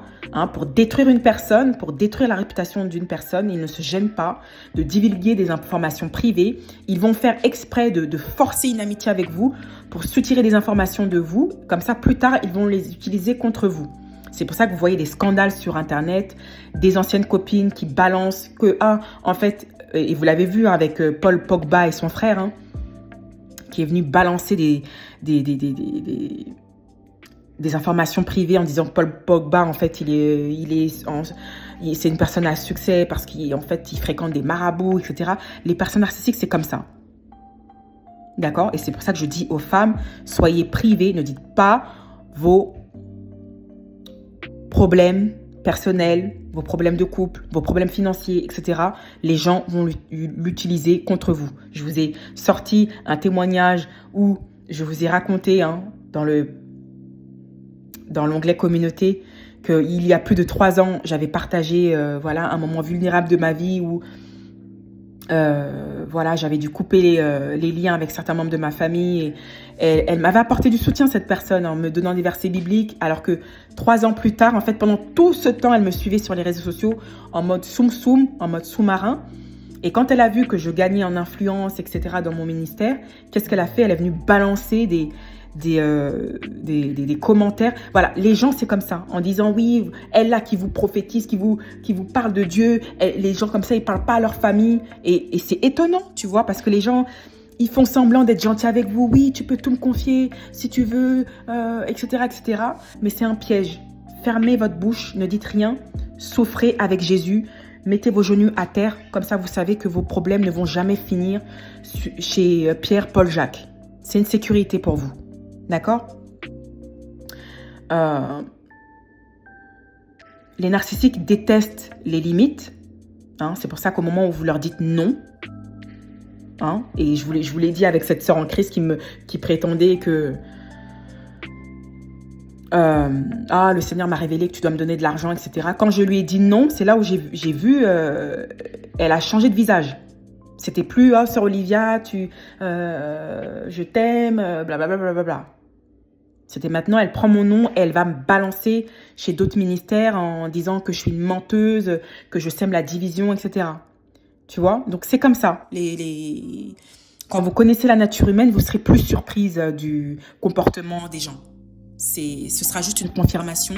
pour détruire une personne, pour détruire la réputation d'une personne. Ils ne se gênent pas de divulguer des informations privées. Ils vont faire exprès de forcer une amitié avec vous pour soutirer des informations de vous. Comme ça, plus tard, ils vont les utiliser contre vous. C'est pour ça que vous voyez des scandales sur Internet, des anciennes copines qui balancent que, en fait, et vous l'avez vu avec Paul Pogba et son frère, qui est venu balancer des informations privées en disant que Paul Pogba, en fait, c'est une personne à succès parce qu'en fait, il fréquente des marabouts, etc. Les personnes narcissiques, c'est comme ça. D'accord? Et c'est pour ça que je dis aux femmes, soyez privées, ne dites pas vos problèmes personnels, vos problèmes de couple, vos problèmes financiers, etc. Les gens vont l'utiliser contre vous. Je vous ai sorti un témoignage où je vous ai raconté dans l'onglet communauté qu'il y a plus de 3 ans, j'avais partagé un moment vulnérable de ma vie où j'avais dû couper les liens avec certains membres de ma famille. Et elle m'avait apporté du soutien, cette personne, en me donnant des versets bibliques, alors que 3 ans plus tard, en fait, pendant tout ce temps, elle me suivait sur les réseaux sociaux en mode soum-soum, en mode sous-marin. Et quand elle a vu que je gagnais en influence, etc., dans mon ministère, qu'est-ce qu'elle a fait? Elle est venue balancer des commentaires. Voilà, les gens, c'est comme ça, en disant oui, elle là qui vous prophétise, qui vous parle de Dieu, les gens comme ça, ils parlent pas à leur famille. Et c'est étonnant, tu vois, parce que les gens, ils font semblant d'être gentils avec vous. Oui, tu peux tout me confier si tu veux, etc., etc. Mais c'est un piège. Fermez votre bouche, ne dites rien, souffrez avec Jésus. Mettez vos genoux à terre, comme ça vous savez que vos problèmes ne vont jamais finir chez Pierre, Paul, Jacques. C'est une sécurité pour vous. D'accord? Les narcissiques détestent les limites. C'est pour ça qu'au moment où vous leur dites non, et je vous l'ai dit avec cette sœur en Christ qui prétendait que le Seigneur m'a révélé que tu dois me donner de l'argent, etc. Quand je lui ai dit non, c'est là où j'ai vu, elle a changé de visage. C'était plus, sœur Olivia, je t'aime, blablabla. C'était maintenant, elle prend mon nom et elle va me balancer chez d'autres ministères en disant que je suis une menteuse, que je sème la division, etc. Tu vois? Donc, c'est comme ça. Quand vous connaissez la nature humaine, vous serez plus surprise du comportement des gens. Ce sera juste une confirmation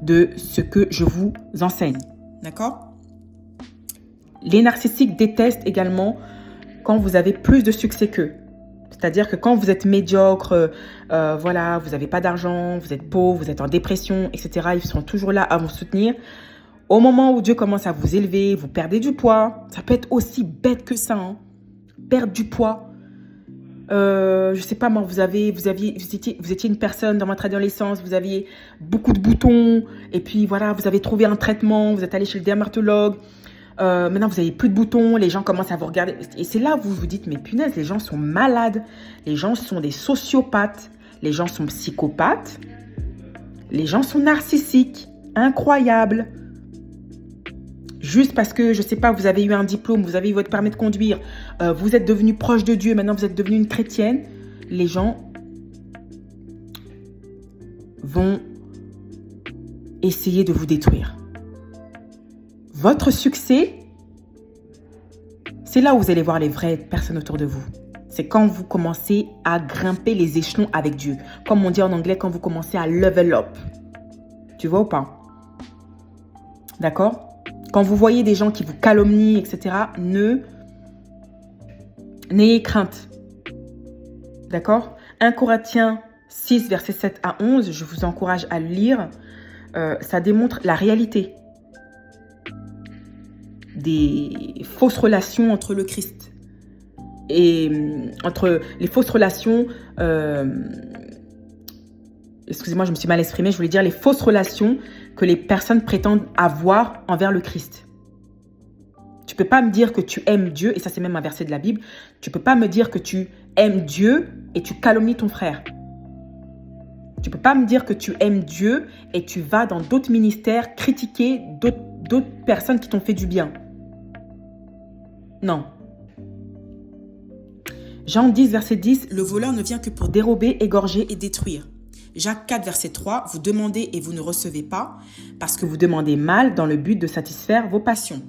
de ce que je vous enseigne. D'accord? Les narcissiques détestent également quand vous avez plus de succès qu'eux. C'est-à-dire que quand vous êtes médiocre, voilà, vous n'avez pas d'argent, vous êtes pauvre, vous êtes en dépression, etc., ils seront toujours là à vous soutenir. Au moment où Dieu commence à vous élever, vous perdez du poids. Ça peut être aussi bête que ça, hein. Perdre du poids. Je sais pas moi, vous étiez une personne dans votre adolescence, vous aviez beaucoup de boutons, et puis voilà, vous avez trouvé un traitement, vous êtes allé chez le dermatologue. Maintenant, vous n'avez plus de boutons, les gens commencent à vous regarder. Et c'est là où vous vous dites, mais punaise, les gens sont malades. Les gens sont des sociopathes. Les gens sont psychopathes. Les gens sont narcissiques. Incroyable. Juste parce que, je ne sais pas, vous avez eu un diplôme, vous avez eu votre permis de conduire, vous êtes devenu proche de Dieu, maintenant vous êtes devenu une chrétienne. Les gens vont essayer de vous détruire. Votre succès, c'est là où vous allez voir les vraies personnes autour de vous. C'est quand vous commencez à grimper les échelons avec Dieu. Comme on dit en anglais, quand vous commencez à level up. Tu vois ou pas? D'accord? Quand vous voyez des gens qui vous calomnient, etc., n'ayez crainte. D'accord? 1 Corinthiens 6, versets 7 à 11, je vous encourage à le lire. Ça démontre la réalité des fausses relations entre le Christ et entre les fausses relations, excusez-moi, je me suis mal exprimée, je voulais dire les fausses relations que les personnes prétendent avoir envers le Christ. Tu peux pas me dire que tu aimes Dieu, et ça c'est même un verset de la Bible, tu peux pas me dire que tu aimes Dieu et tu calomnies ton frère. Tu peux pas me dire que tu aimes Dieu et tu vas dans d'autres ministères critiquer d'autres personnes qui t'ont fait du bien. Non. Jean 10, verset 10, le voleur ne vient que pour dérober, égorger et détruire. Jacques 4, verset 3, vous demandez et vous ne recevez pas parce que vous demandez mal dans le but de satisfaire vos passions.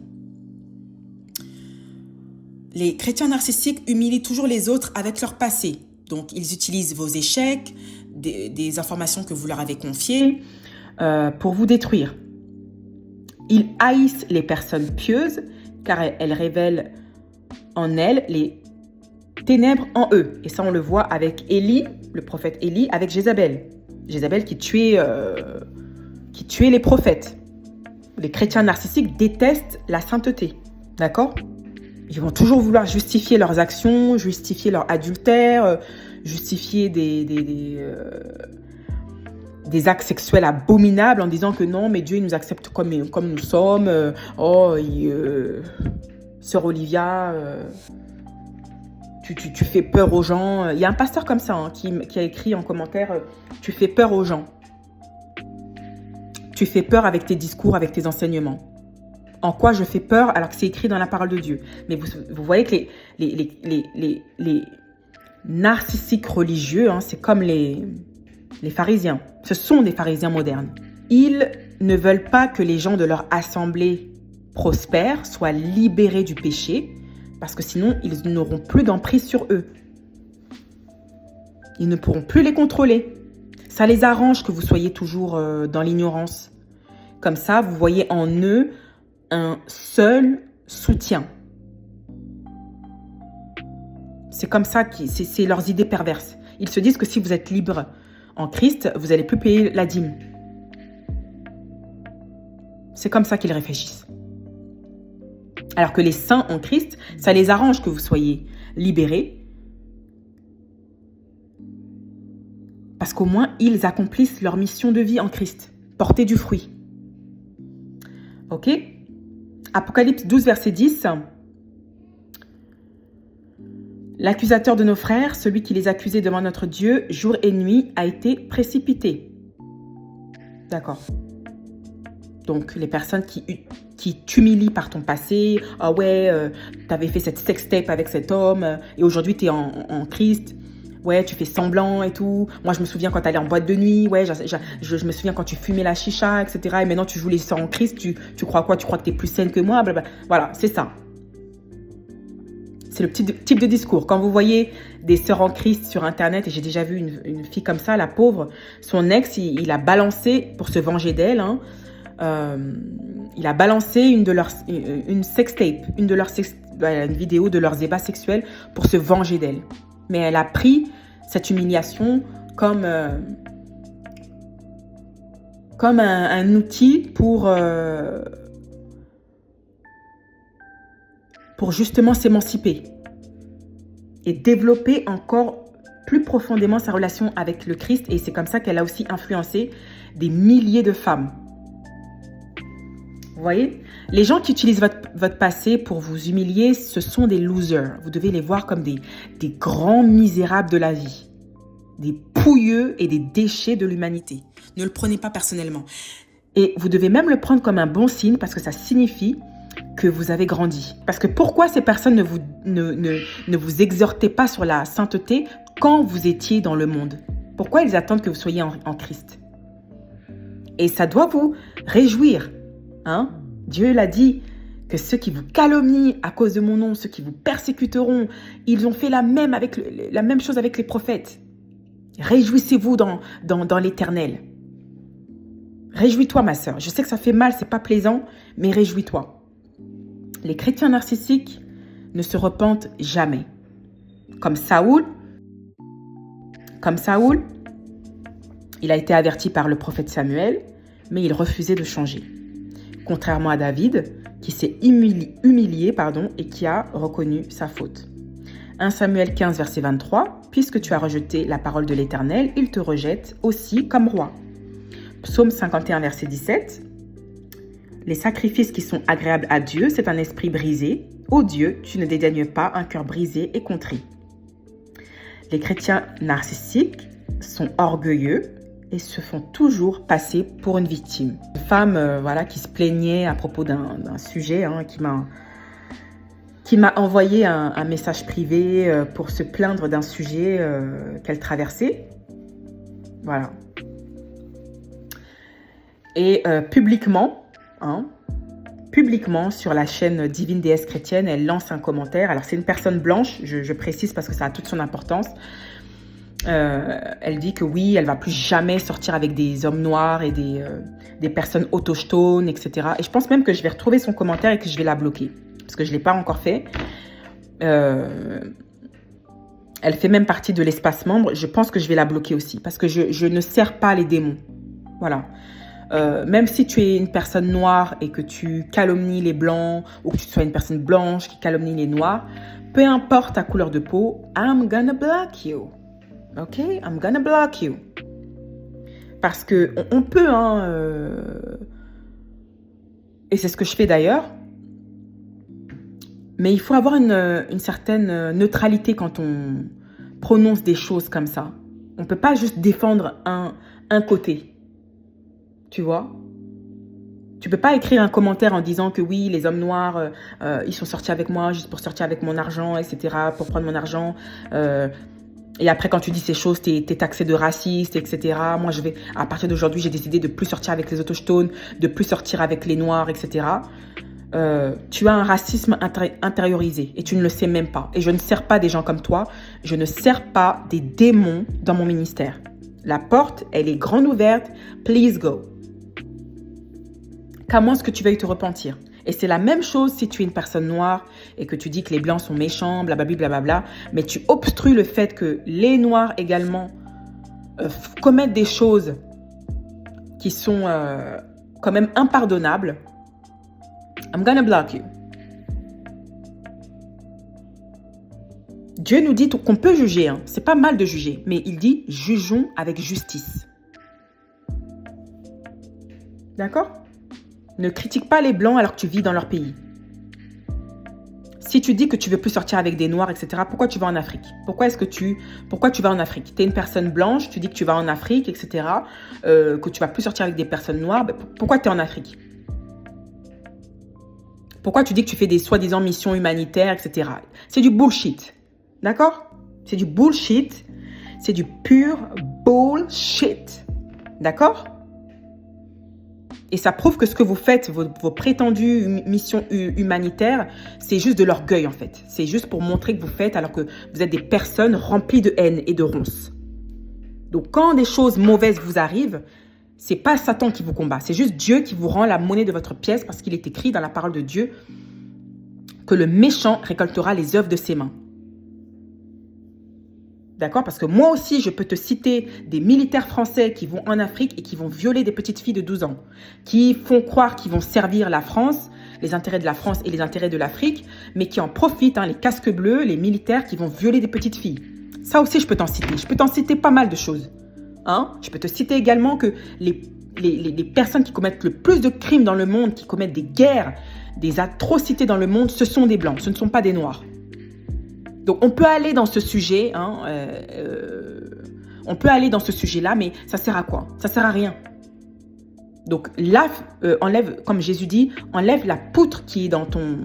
Les chrétiens narcissiques humilient toujours les autres avec leur passé. Donc, ils utilisent vos échecs, des informations que vous leur avez confiées pour vous détruire. Ils haïssent les personnes pieuses car elles révèlent en elles les ténèbres en eux. Et ça, on le voit avec Élie, le prophète Élie, avec Jézabel. Jézabel qui tuait les prophètes. Les chrétiens narcissiques détestent la sainteté. D'accord ? Ils vont toujours vouloir justifier leurs actions, justifier leur adultère, justifier des actes sexuels abominables en disant que non, mais Dieu il nous accepte comme nous sommes. Sœur Olivia, tu fais peur aux gens. Il y a un pasteur comme ça qui a écrit en commentaire « Tu fais peur aux gens. Tu fais peur avec tes discours, avec tes enseignements. » En quoi je fais peur alors que c'est écrit dans la parole de Dieu. Mais vous voyez que les narcissiques religieux, c'est comme les pharisiens. Ce sont des pharisiens modernes. Ils ne veulent pas que les gens de leur assemblée prospèrent, soient libérés du péché, parce que sinon, ils n'auront plus d'emprise sur eux. Ils ne pourront plus les contrôler. Ça les arrange que vous soyez toujours dans l'ignorance. Comme ça, vous voyez en eux un seul soutien. C'est comme ça, c'est leurs idées perverses. Ils se disent que si vous êtes libre en Christ, vous n'allez plus payer la dîme. C'est comme ça qu'ils réfléchissent. Alors que les saints en Christ, ça les arrange que vous soyez libérés. Parce qu'au moins, ils accomplissent leur mission de vie en Christ. Porter du fruit. Ok ? Apocalypse 12, verset 10. L'accusateur de nos frères, celui qui les accusait devant notre Dieu, jour et nuit, a été précipité. D'accord. Donc, les personnes qui t'humilient par ton passé. Ah ouais, t'avais fait cette sextape avec cet homme et aujourd'hui, t'es en Christ. Ouais, tu fais semblant et tout. Moi, je me souviens quand tu allais en boîte de nuit. Ouais, je me souviens quand tu fumais la chicha, etc. Et maintenant, tu joues les sœurs en Christ. Tu crois quoi? Tu crois que tu es plus saine que moi? Blablabla. Voilà, c'est ça. C'est le type de discours. Quand vous voyez des sœurs en Christ sur Internet, et j'ai déjà vu une fille comme ça, la pauvre, son ex, il a balancé, pour se venger d'elle, hein, il a balancé une sextape, une vidéo de leurs ébats sexuels pour se venger d'elle. Mais elle a pris cette humiliation comme un outil pour justement s'émanciper et développer encore plus profondément sa relation avec le Christ. Et c'est comme ça qu'elle a aussi influencé des milliers de femmes. Vous voyez? Les gens qui utilisent votre passé pour vous humilier, ce sont des losers. Vous devez les voir comme des grands misérables de la vie. Des pouilleux et des déchets de l'humanité. Ne le prenez pas personnellement. Et vous devez même le prendre comme un bon signe parce que ça signifie que vous avez grandi. Parce que pourquoi ces personnes ne vous exhortaient pas sur la sainteté quand vous étiez dans le monde? Pourquoi ils attendent que vous soyez en Christ? Et ça doit vous réjouir. Hein? Dieu l'a dit que ceux qui vous calomnient à cause de mon nom, ceux qui vous persécuteront, ils ont fait la même chose avec les prophètes. Réjouissez-vous dans l'Éternel. Réjouis-toi, ma sœur. Je sais que ça fait mal, c'est pas plaisant, mais réjouis-toi. Les chrétiens narcissiques ne se repentent jamais. Comme Saoul, il a été averti par le prophète Samuel, mais il refusait de changer. Contrairement à David, qui s'est humilié et qui a reconnu sa faute. 1 Samuel 15, verset 23, « Puisque tu as rejeté la parole de l'Éternel, il te rejette aussi comme roi. » Psaume 51, verset 17, « Les sacrifices qui sont agréables à Dieu, c'est un esprit brisé. Ô Dieu, tu ne dédaignes pas un cœur brisé et contrit. » Les chrétiens narcissiques sont orgueilleux et se font toujours passer pour une victime. Une femme qui se plaignait à propos d'un sujet, hein, qui m'a envoyé un message privé pour se plaindre d'un sujet qu'elle traversait. Voilà. Et publiquement sur la chaîne Divine Déesse Chrétienne, elle lance un commentaire. Alors c'est une personne blanche, je précise parce que ça a toute son importance. Elle dit que oui, elle va plus jamais sortir avec des hommes noirs et des personnes autochtones, etc. Et je pense même que je vais retrouver son commentaire et que je vais la bloquer. Parce que je ne l'ai pas encore fait. Elle fait même partie de l'espace membre. Je pense que je vais la bloquer aussi. Parce que je ne sers pas les démons. Voilà. Même si tu es une personne noire et que tu calomnies les blancs, ou que tu sois une personne blanche qui calomnie les noirs, peu importe ta couleur de peau, I'm gonna block you. Ok? I'm gonna block you. Parce que on peut, et c'est ce que je fais d'ailleurs, mais il faut avoir une certaine neutralité quand on prononce des choses comme ça. On ne peut pas juste défendre un côté. Tu vois? Tu peux pas écrire un commentaire en disant que oui, les hommes noirs, ils sont sortis avec moi juste pour sortir avec mon argent, etc., pour prendre mon argent. Et après, quand tu dis ces choses, t'es taxé de raciste, etc. Moi, à partir d'aujourd'hui, j'ai décidé de plus sortir avec les autochtones, de plus sortir avec les noirs, etc. Tu as un racisme intériorisé et tu ne le sais même pas. Et je ne sers pas des gens comme toi. Je ne sers pas des démons dans mon ministère. La porte, elle est grande ouverte. Please go. Comment est-ce que tu veuilles te repentir? Et c'est la même chose si tu es une personne noire et que tu dis que les blancs sont méchants, blablabla, blablabla, mais tu obstrues le fait que les noirs également commettent des choses qui sont quand même impardonnables. I'm gonna block you. Dieu nous dit qu'on peut juger, hein. C'est pas mal de juger, mais il dit jugeons avec justice. D'accord? Ne critique pas les blancs alors que tu vis dans leur pays. Si tu dis que tu veux plus sortir avec des noirs, etc., pourquoi tu vas en Afrique? Pourquoi tu vas en Afrique? Tu es une personne blanche, tu dis que tu vas en Afrique, etc., que tu vas plus sortir avec des personnes noires. Pourquoi tu es en Afrique? Pourquoi tu dis que tu fais des soi-disant missions humanitaires, etc. C'est du bullshit. D'accord? C'est du bullshit. C'est du pur bullshit. D'accord? Et ça prouve que ce que vous faites, vos prétendues missions humanitaires, c'est juste de l'orgueil en fait. C'est juste pour montrer que vous faites alors que vous êtes des personnes remplies de haine et de ronces. Donc quand des choses mauvaises vous arrivent, c'est pas Satan qui vous combat. C'est juste Dieu qui vous rend la monnaie de votre pièce parce qu'il est écrit dans la parole de Dieu que le méchant récoltera les œuvres de ses mains. D'accord? Parce que moi aussi, je peux te citer des militaires français qui vont en Afrique et qui vont violer des petites filles de 12 ans, qui font croire qu'ils vont servir la France, les intérêts de la France et les intérêts de l'Afrique, mais qui en profitent, hein, les casques bleus, les militaires qui vont violer des petites filles. Ça aussi, je peux t'en citer. Je peux t'en citer pas mal de choses. Hein? Je peux te citer également que les personnes qui commettent le plus de crimes dans le monde, qui commettent des guerres, des atrocités dans le monde, ce sont des Blancs, ce ne sont pas des Noirs. Donc, on peut aller dans ce sujet, hein, on peut aller dans ce sujet-là, mais ça sert à quoi? Ça sert à rien. Donc, là, enlève, comme Jésus dit, enlève la poutre qui est dans ton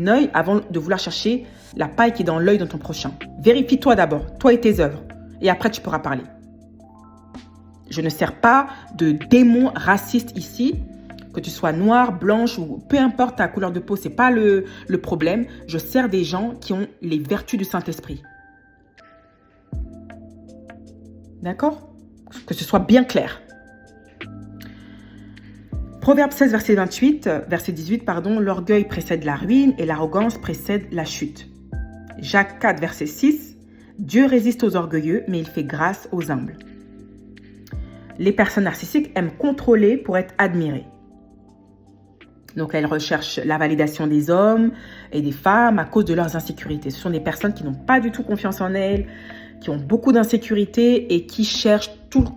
œil avant de vouloir chercher la paille qui est dans l'œil de ton prochain. Vérifie-toi d'abord, toi et tes œuvres, et après tu pourras parler. Je ne sers pas de démon raciste ici. Que tu sois noire, blanche ou peu importe ta couleur de peau, ce n'est pas le problème. Je sers des gens qui ont les vertus du Saint-Esprit. D'accord? Que ce soit bien clair. Proverbe 16, verset 18, pardon, l'orgueil précède la ruine et l'arrogance précède la chute. Jacques 4, verset 6, Dieu résiste aux orgueilleux, mais il fait grâce aux humbles. Les personnes narcissiques aiment contrôler pour être admirées. Donc, elles recherchent la validation des hommes et des femmes à cause de leurs insécurités. Ce sont des personnes qui n'ont pas du tout confiance en elles, qui ont beaucoup d'insécurité et qui cherchent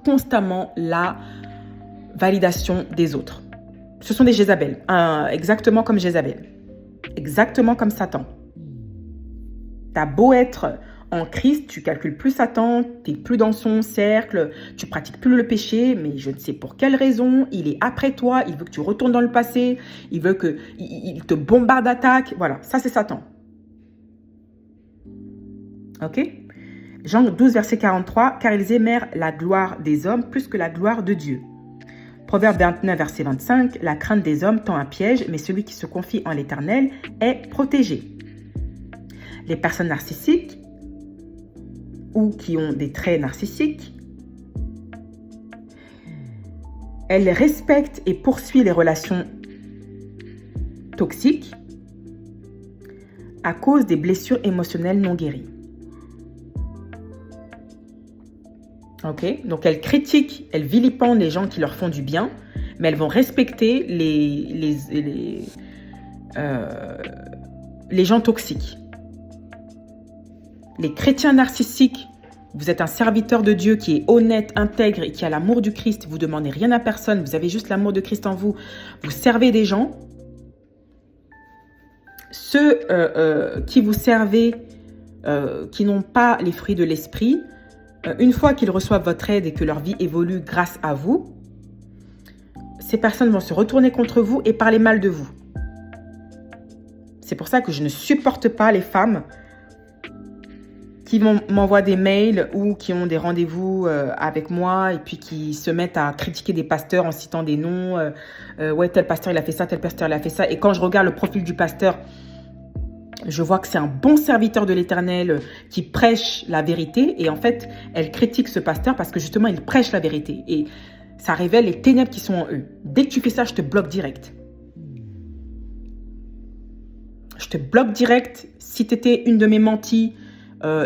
constamment la validation des autres. Ce sont des Jézabel, exactement comme Jézabel, exactement comme Satan. T'as beau être en Christ, tu calcules plus Satan, tu n'es plus dans son cercle, tu pratiques plus le péché, mais je ne sais pour quelle raison, il est après toi, il veut que tu retournes dans le passé, il veut qu'il te bombarde d'attaques. Voilà, ça c'est Satan. Ok? Jean 12, verset 43, car ils aimèrent la gloire des hommes plus que la gloire de Dieu. Proverbe 29, verset 25, la crainte des hommes tend un piège, mais celui qui se confie en l'Éternel est protégé. Les personnes narcissiques ou qui ont des traits narcissiques, elles respectent et poursuivent les relations toxiques à cause des blessures émotionnelles non guéries. Ok, donc elles critiquent, elles vilipendent les gens qui leur font du bien, mais elles vont respecter les gens toxiques. Les chrétiens narcissiques, vous êtes un serviteur de Dieu qui est honnête, intègre et qui a l'amour du Christ. Vous ne demandez rien à personne, vous avez juste l'amour de Christ en vous. Vous servez des gens. Ceux qui vous servez, qui n'ont pas les fruits de l'esprit, une fois qu'ils reçoivent votre aide et que leur vie évolue grâce à vous, ces personnes vont se retourner contre vous et parler mal de vous. C'est pour ça que je ne supporte pas les femmes qui m'envoient des mails ou qui ont des rendez-vous avec moi et puis qui se mettent à critiquer des pasteurs en citant des noms. Ouais, tel pasteur il a fait ça, tel pasteur il a fait ça. Et quand je regarde le profil du pasteur, je vois que c'est un bon serviteur de l'Éternel qui prêche la vérité. Et en fait, elle critique ce pasteur parce que justement, il prêche la vérité. Et ça révèle les ténèbres qui sont en eux. Dès que tu fais ça, je te bloque direct. Je te bloque direct. Si tu étais une de mes menties,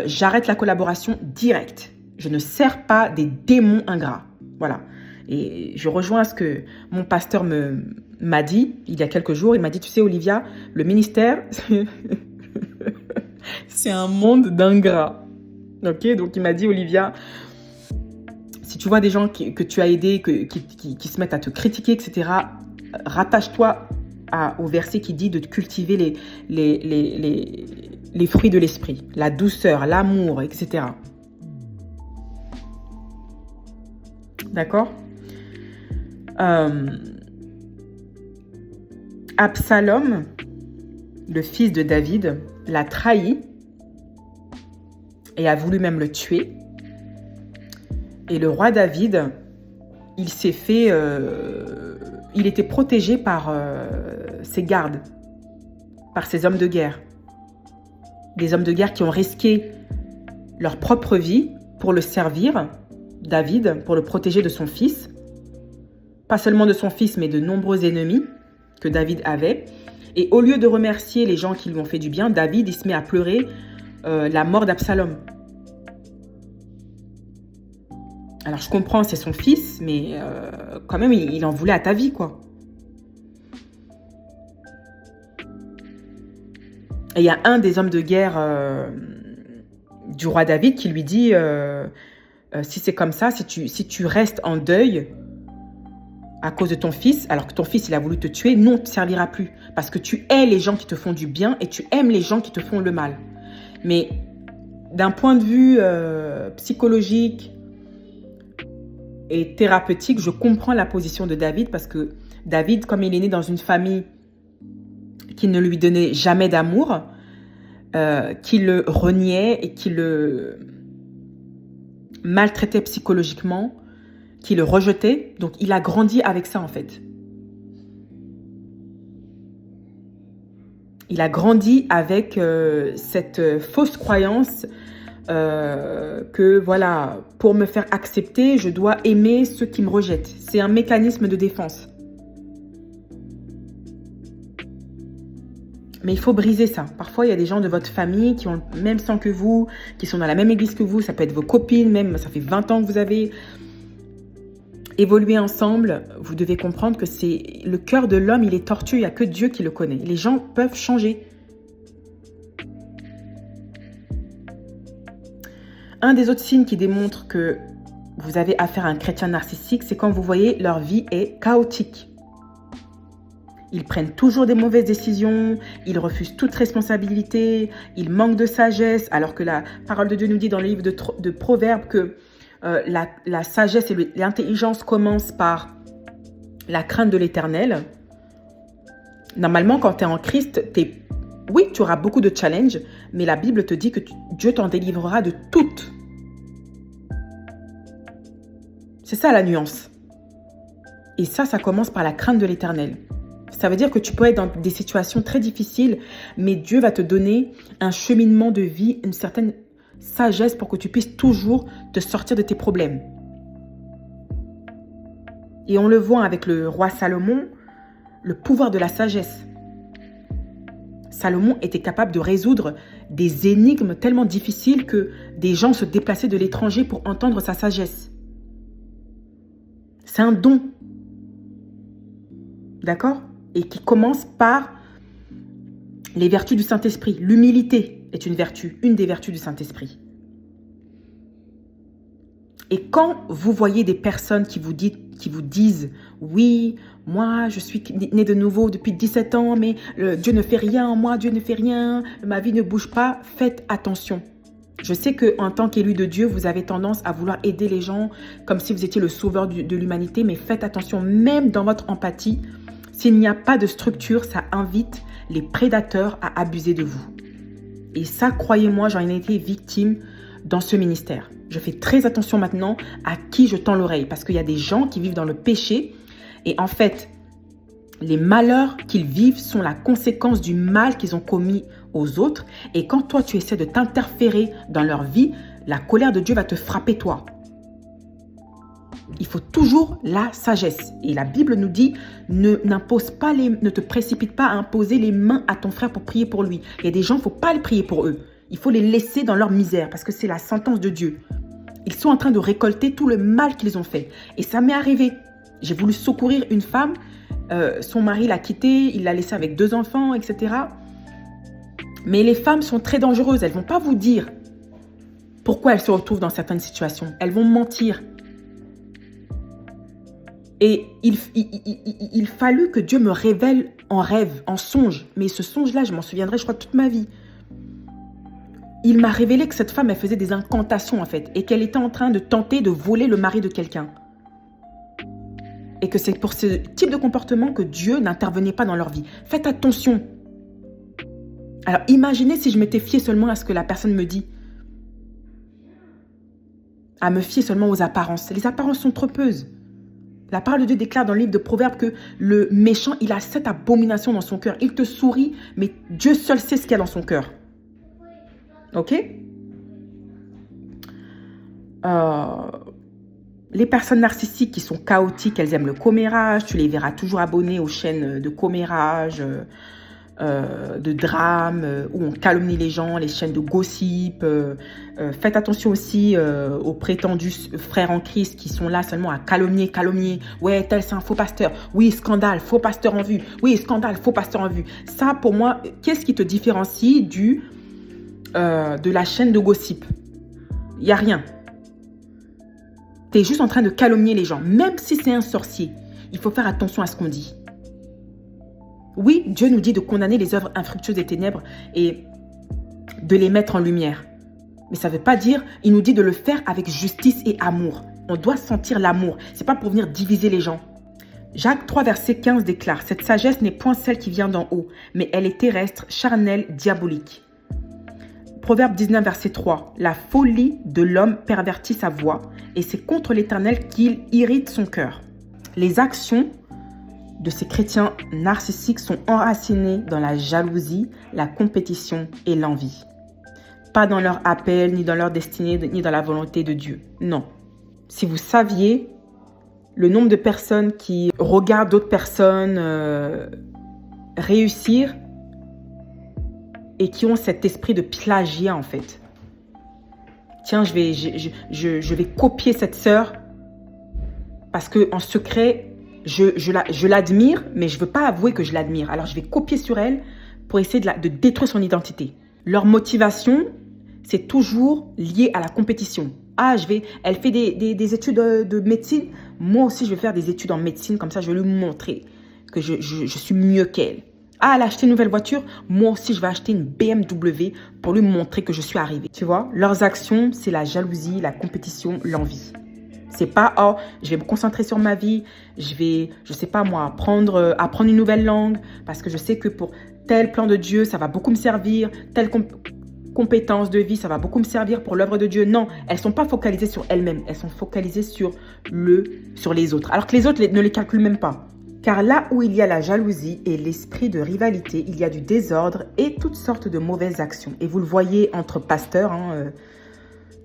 j'arrête la collaboration direct. Je ne sers pas des démons ingrats. Voilà. Et je rejoins ce que mon pasteur m'a dit il y a quelques jours. Il m'a dit, tu sais Olivia, le ministère, c'est un monde d'ingrats. Ok, donc il m'a dit, Olivia, si tu vois des gens que tu as aidés, qui se mettent à te critiquer, etc., rattache-toi au verset qui dit de cultiver les fruits de l'esprit, la douceur, l'amour, etc. D'accord? Absalom, le fils de David, l'a trahi et a voulu même le tuer. Et le roi David, il s'est fait... il était protégé par ses gardes, par ses hommes de guerre. Des hommes de guerre qui ont risqué leur propre vie pour le servir, David, pour le protéger de son fils. Pas seulement de son fils, mais de nombreux ennemis que David avait. Et au lieu de remercier les gens qui lui ont fait du bien, David, il se met à pleurer la mort d'Absalom. Alors, je comprends, c'est son fils, mais quand même, il en voulait à ta vie, quoi. Et il y a un des hommes de guerre du roi David qui lui dit si c'est comme ça, si tu restes en deuil à cause de ton fils, alors que ton fils, il a voulu te tuer, nous, on ne te servira plus. Parce que tu hais les gens qui te font du bien et tu aimes les gens qui te font le mal. Mais d'un point de vue psychologique et thérapeutique, je comprends la position de David parce que David, comme il est né dans une famille qui ne lui donnait jamais d'amour, qui le reniait et qui le maltraitait psychologiquement, qui le rejetait. Donc, il a grandi avec ça, en fait. Il a grandi avec cette fausse croyance que, voilà, pour me faire accepter, je dois aimer ceux qui me rejettent. C'est un mécanisme de défense. Mais il faut briser ça. Parfois, il y a des gens de votre famille qui ont le même sang que vous, qui sont dans la même église que vous. Ça peut être vos copines, même ça fait 20 ans que vous avez évolué ensemble. Vous devez comprendre que c'est le cœur de l'homme, il est tortueux, il n'y a que Dieu qui le connaît. Les gens peuvent changer. Un des autres signes qui démontre que vous avez affaire à un chrétien narcissique, c'est quand vous voyez leur vie est chaotique. Ils prennent toujours des mauvaises décisions, ils refusent toute responsabilité, ils manquent de sagesse, alors que la parole de Dieu nous dit dans le livre de Proverbes que la sagesse et l'intelligence commencent par la crainte de l'Éternel. Normalement, quand tu es en Christ, oui, tu auras beaucoup de challenges, mais la Bible te dit que Dieu t'en délivrera de toutes. C'est ça la nuance. Et ça commence par la crainte de l'Éternel. Ça veut dire que tu peux être dans des situations très difficiles, mais Dieu va te donner un cheminement de vie, une certaine sagesse pour que tu puisses toujours te sortir de tes problèmes. Et on le voit avec le roi Salomon, le pouvoir de la sagesse. Salomon était capable de résoudre des énigmes tellement difficiles que des gens se déplaçaient de l'étranger pour entendre sa sagesse. C'est un don. D'accord ? Et qui commence par les vertus du Saint-Esprit. L'humilité est une vertu, une des vertus du Saint-Esprit. Et quand vous voyez des personnes qui vous disent « Oui, moi, je suis né de nouveau depuis 17 ans, mais Dieu ne fait rien, moi, Dieu ne fait rien, ma vie ne bouge pas », faites attention. Je sais qu'en tant qu'élu de Dieu, vous avez tendance à vouloir aider les gens comme si vous étiez le sauveur de l'humanité, mais faites attention, même dans votre empathie, s'il n'y a pas de structure, ça invite les prédateurs à abuser de vous. Et ça, croyez-moi, j'en ai été victime dans ce ministère. Je fais très attention maintenant à qui je tends l'oreille parce qu'il y a des gens qui vivent dans le péché et en fait, les malheurs qu'ils vivent sont la conséquence du mal qu'ils ont commis aux autres. Et quand toi, tu essaies de t'interférer dans leur vie, la colère de Dieu va te frapper toi. Il faut toujours la sagesse. Et la Bible nous dit, ne te précipite pas à imposer les mains à ton frère pour prier pour lui. Il y a des gens, il ne faut pas les prier pour eux. Il faut les laisser dans leur misère parce que c'est la sentence de Dieu. Ils sont en train de récolter tout le mal qu'ils ont fait. Et ça m'est arrivé. J'ai voulu secourir une femme. Son mari l'a quittée, il l'a laissée avec 2 enfants, etc. Mais les femmes sont très dangereuses. Elles ne vont pas vous dire pourquoi elles se retrouvent dans certaines situations. Elles vont mentir. Et il fallut que Dieu me révèle en rêve, en songe. Mais ce songe-là, je m'en souviendrai, je crois, toute ma vie. Il m'a révélé que cette femme, elle faisait des incantations, en fait. Et qu'elle était en train de tenter de voler le mari de quelqu'un. Et que c'est pour ce type de comportement que Dieu n'intervenait pas dans leur vie. Faites attention. Alors, imaginez si je m'étais fiée seulement à ce que la personne me dit. à me fier seulement aux apparences. Les apparences sont trompeuses. La parole de Dieu déclare dans le livre de Proverbes que le méchant, il a cette abomination dans son cœur. Il te sourit, mais Dieu seul sait ce qu'il y a dans son cœur. Ok? Les personnes narcissiques qui sont chaotiques, elles aiment le commérage. Tu les verras toujours abonnées aux chaînes de commérage, de drame, où on calomnie les gens, les chaînes de gossip. Faites attention aussi aux prétendus frères en Christ qui sont là seulement à calomnier. Ouais, tel c'est un faux pasteur. Oui, scandale, faux pasteur en vue. Oui, scandale, faux pasteur en vue. Ça, pour moi, qu'est-ce qui te différencie de la chaîne de gossip? Il n'y a rien. Tu es juste en train de calomnier les gens. Même si c'est un sorcier, il faut faire attention à ce qu'on dit. Oui, Dieu nous dit de condamner les œuvres infructueuses des ténèbres et de les mettre en lumière. Mais ça ne veut pas dire, il nous dit de le faire avec justice et amour. On doit sentir l'amour. Ce n'est pas pour venir diviser les gens. Jacques 3, verset 15 déclare « Cette sagesse n'est point celle qui vient d'en haut, mais elle est terrestre, charnelle, diabolique. » Proverbe 19, verset 3 « La folie de l'homme pervertit sa voix, et c'est contre l'Éternel qu'il irrite son cœur. » Les actions de ces chrétiens narcissiques sont enracinés dans la jalousie, la compétition et l'envie. Pas dans leur appel, ni dans leur destinée, ni dans la volonté de Dieu. Non. Si vous saviez le nombre de personnes qui regardent d'autres personnes réussir et qui ont cet esprit de plagiat en fait. Tiens, je vais copier cette sœur parce qu'en secret, je l'admire, mais je ne veux pas avouer que je l'admire. Alors, je vais copier sur elle pour essayer de détruire son identité. Leur motivation, c'est toujours lié à la compétition. Ah, elle fait des études de médecine. Moi aussi, je vais faire des études en médecine. Comme ça, je vais lui montrer que je suis mieux qu'elle. Ah, elle a acheté une nouvelle voiture. Moi aussi, je vais acheter une BMW pour lui montrer que je suis arrivée. Tu vois, leurs actions, c'est la jalousie, la compétition, l'envie. C'est pas, oh, je vais me concentrer sur ma vie, je vais, je sais pas moi, apprendre une nouvelle langue parce que je sais que pour tel plan de Dieu, ça va beaucoup me servir, telle compétence de vie, ça va beaucoup me servir pour l'œuvre de Dieu. Non, elles sont pas focalisées sur elles-mêmes, elles sont focalisées sur les autres. Alors que les autres ne les calculent même pas. Car là où il y a la jalousie et l'esprit de rivalité, il y a du désordre et toutes sortes de mauvaises actions. Et vous le voyez entre pasteurs,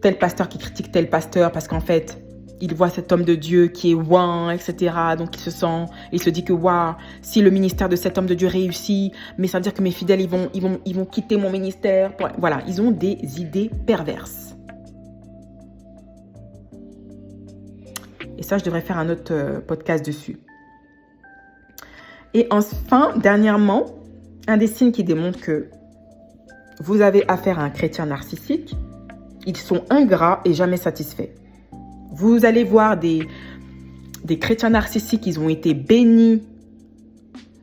tel pasteur qui critique tel pasteur parce qu'en fait, il voit cet homme de Dieu qui est ouin, etc. Donc il se dit que waouh, si le ministère de cet homme de Dieu réussit, mais ça veut dire que mes fidèles, ils vont quitter mon ministère. Voilà, ils ont des idées perverses. Et ça, je devrais faire un autre podcast dessus. Et enfin, dernièrement, un des signes qui démontre que vous avez affaire à un chrétien narcissique, ils sont ingrats et jamais satisfaits. Vous allez voir des chrétiens narcissiques, ils ont été bénis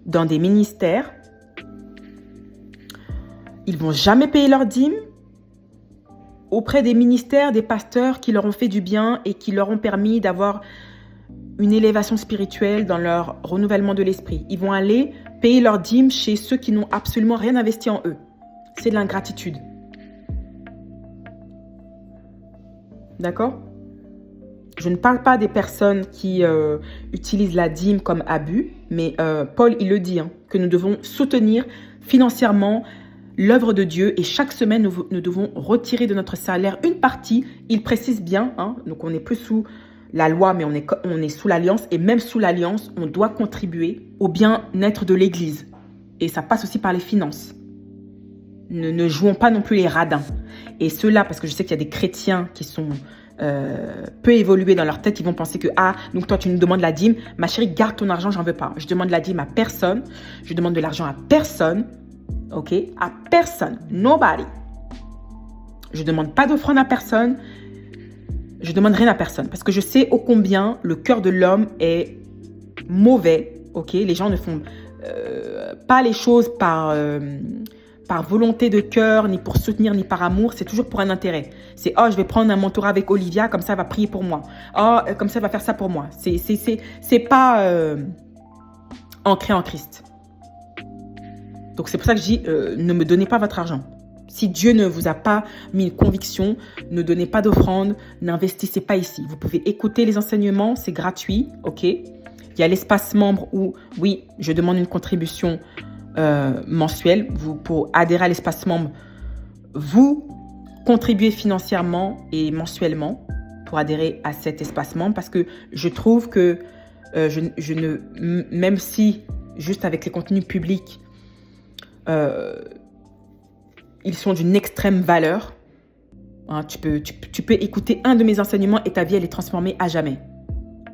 dans des ministères. Ils ne vont jamais payer leurs dîmes auprès des ministères, des pasteurs qui leur ont fait du bien et qui leur ont permis d'avoir une élévation spirituelle dans leur renouvellement de l'esprit. Ils vont aller payer leurs dîmes chez ceux qui n'ont absolument rien investi en eux. C'est de l'ingratitude. D'accord ? Je ne parle pas des personnes qui utilisent la dîme comme abus, mais Paul, il le dit, que nous devons soutenir financièrement l'œuvre de Dieu et chaque semaine, nous devons retirer de notre salaire une partie. Il précise bien, donc on n'est plus sous la loi, mais on est sous l'alliance. Et même sous l'alliance, on doit contribuer au bien-être de l'Église. Et ça passe aussi par les finances. Ne jouons pas non plus les radins. Et ceux-là, parce que je sais qu'il y a des chrétiens qui sont peu évolués dans leur tête, ils vont penser que, donc toi tu nous demandes la dîme. Ma chérie, garde ton argent, j'en veux pas. Je demande la dîme à personne. Je demande de l'argent à personne. Ok? À personne. Nobody. Je demande pas d'offrande à personne. Je demande rien à personne parce que je sais ô combien le cœur de l'homme est mauvais. Ok, les gens ne font pas les choses par volonté de cœur, ni pour soutenir, ni par amour. C'est toujours pour un intérêt. C'est je vais prendre un mentorat avec Olivia, comme ça elle va prier pour moi. Comme ça elle va faire ça pour moi. C'est pas ancré en Christ. Donc c'est pour ça que je dis ne me donnez pas votre argent. Si Dieu ne vous a pas mis une conviction, ne donnez pas d'offrande, n'investissez pas ici. Vous pouvez écouter les enseignements, c'est gratuit, ok? Il y a l'espace membre où, oui, je demande une contribution mensuelle. Pour adhérer à l'espace membre, vous contribuez financièrement et mensuellement pour adhérer à cet espace membre parce que je trouve que même si juste avec les contenus publics, ils sont d'une extrême valeur. Hein, tu peux écouter un de mes enseignements et ta vie, elle est transformée à jamais.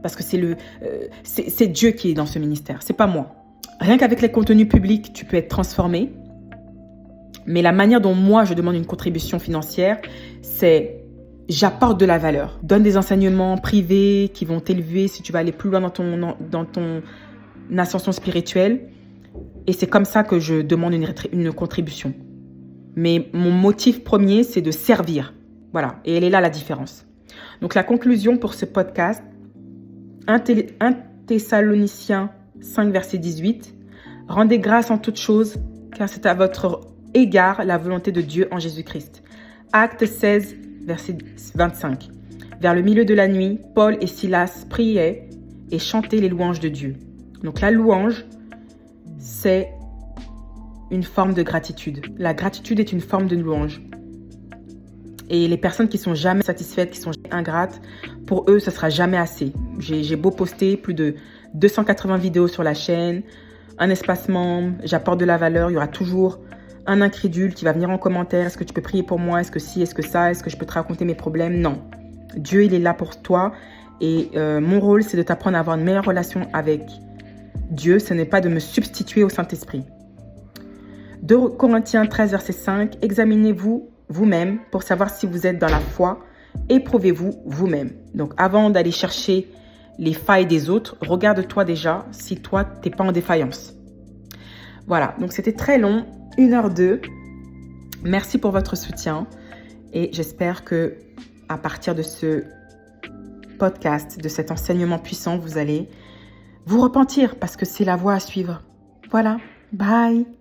Parce que c'est Dieu qui est dans ce ministère, c'est pas moi. Rien qu'avec les contenus publics, tu peux être transformé. Mais la manière dont moi, je demande une contribution financière, c'est j'apporte de la valeur. Donne des enseignements privés qui vont t'élever si tu vas aller plus loin dans ton ascension spirituelle. Et c'est comme ça que je demande une contribution. Mais mon motif premier, c'est de servir. Voilà, et elle est là la différence. Donc la conclusion pour ce podcast, 1 Thessaloniciens 5, verset 18. Rendez grâce en toutes choses, car c'est à votre égard la volonté de Dieu en Jésus-Christ. Acte 16, verset 25. Vers le milieu de la nuit, Paul et Silas priaient et chantaient les louanges de Dieu. Donc la louange, c'est une forme de gratitude. La gratitude est une forme de louange. Et les personnes qui sont jamais satisfaites, qui sont ingrates, pour eux, ce sera jamais assez. J'ai beau poster plus de 280 vidéos sur la chaîne, un espace membre, j'apporte de la valeur, il y aura toujours un incrédule qui va venir en commentaire. Est-ce que tu peux prier pour moi? Est-ce que si? Est-ce que ça? Est-ce que je peux te raconter mes problèmes? Non. Dieu, il est là pour toi. Et mon rôle, c'est de t'apprendre à avoir une meilleure relation avec Dieu. Ce n'est pas de me substituer au Saint-Esprit. 2 Corinthiens 13, verset 5. Examinez-vous vous-même pour savoir si vous êtes dans la foi. Éprouvez-vous vous-même. Donc, avant d'aller chercher les failles des autres, regarde-toi déjà si toi, tu n'es pas en défaillance. Voilà, donc c'était très long, 1h02. Merci pour votre soutien et j'espère que à partir de ce podcast, de cet enseignement puissant, vous allez vous repentir parce que c'est la voie à suivre. Voilà, bye!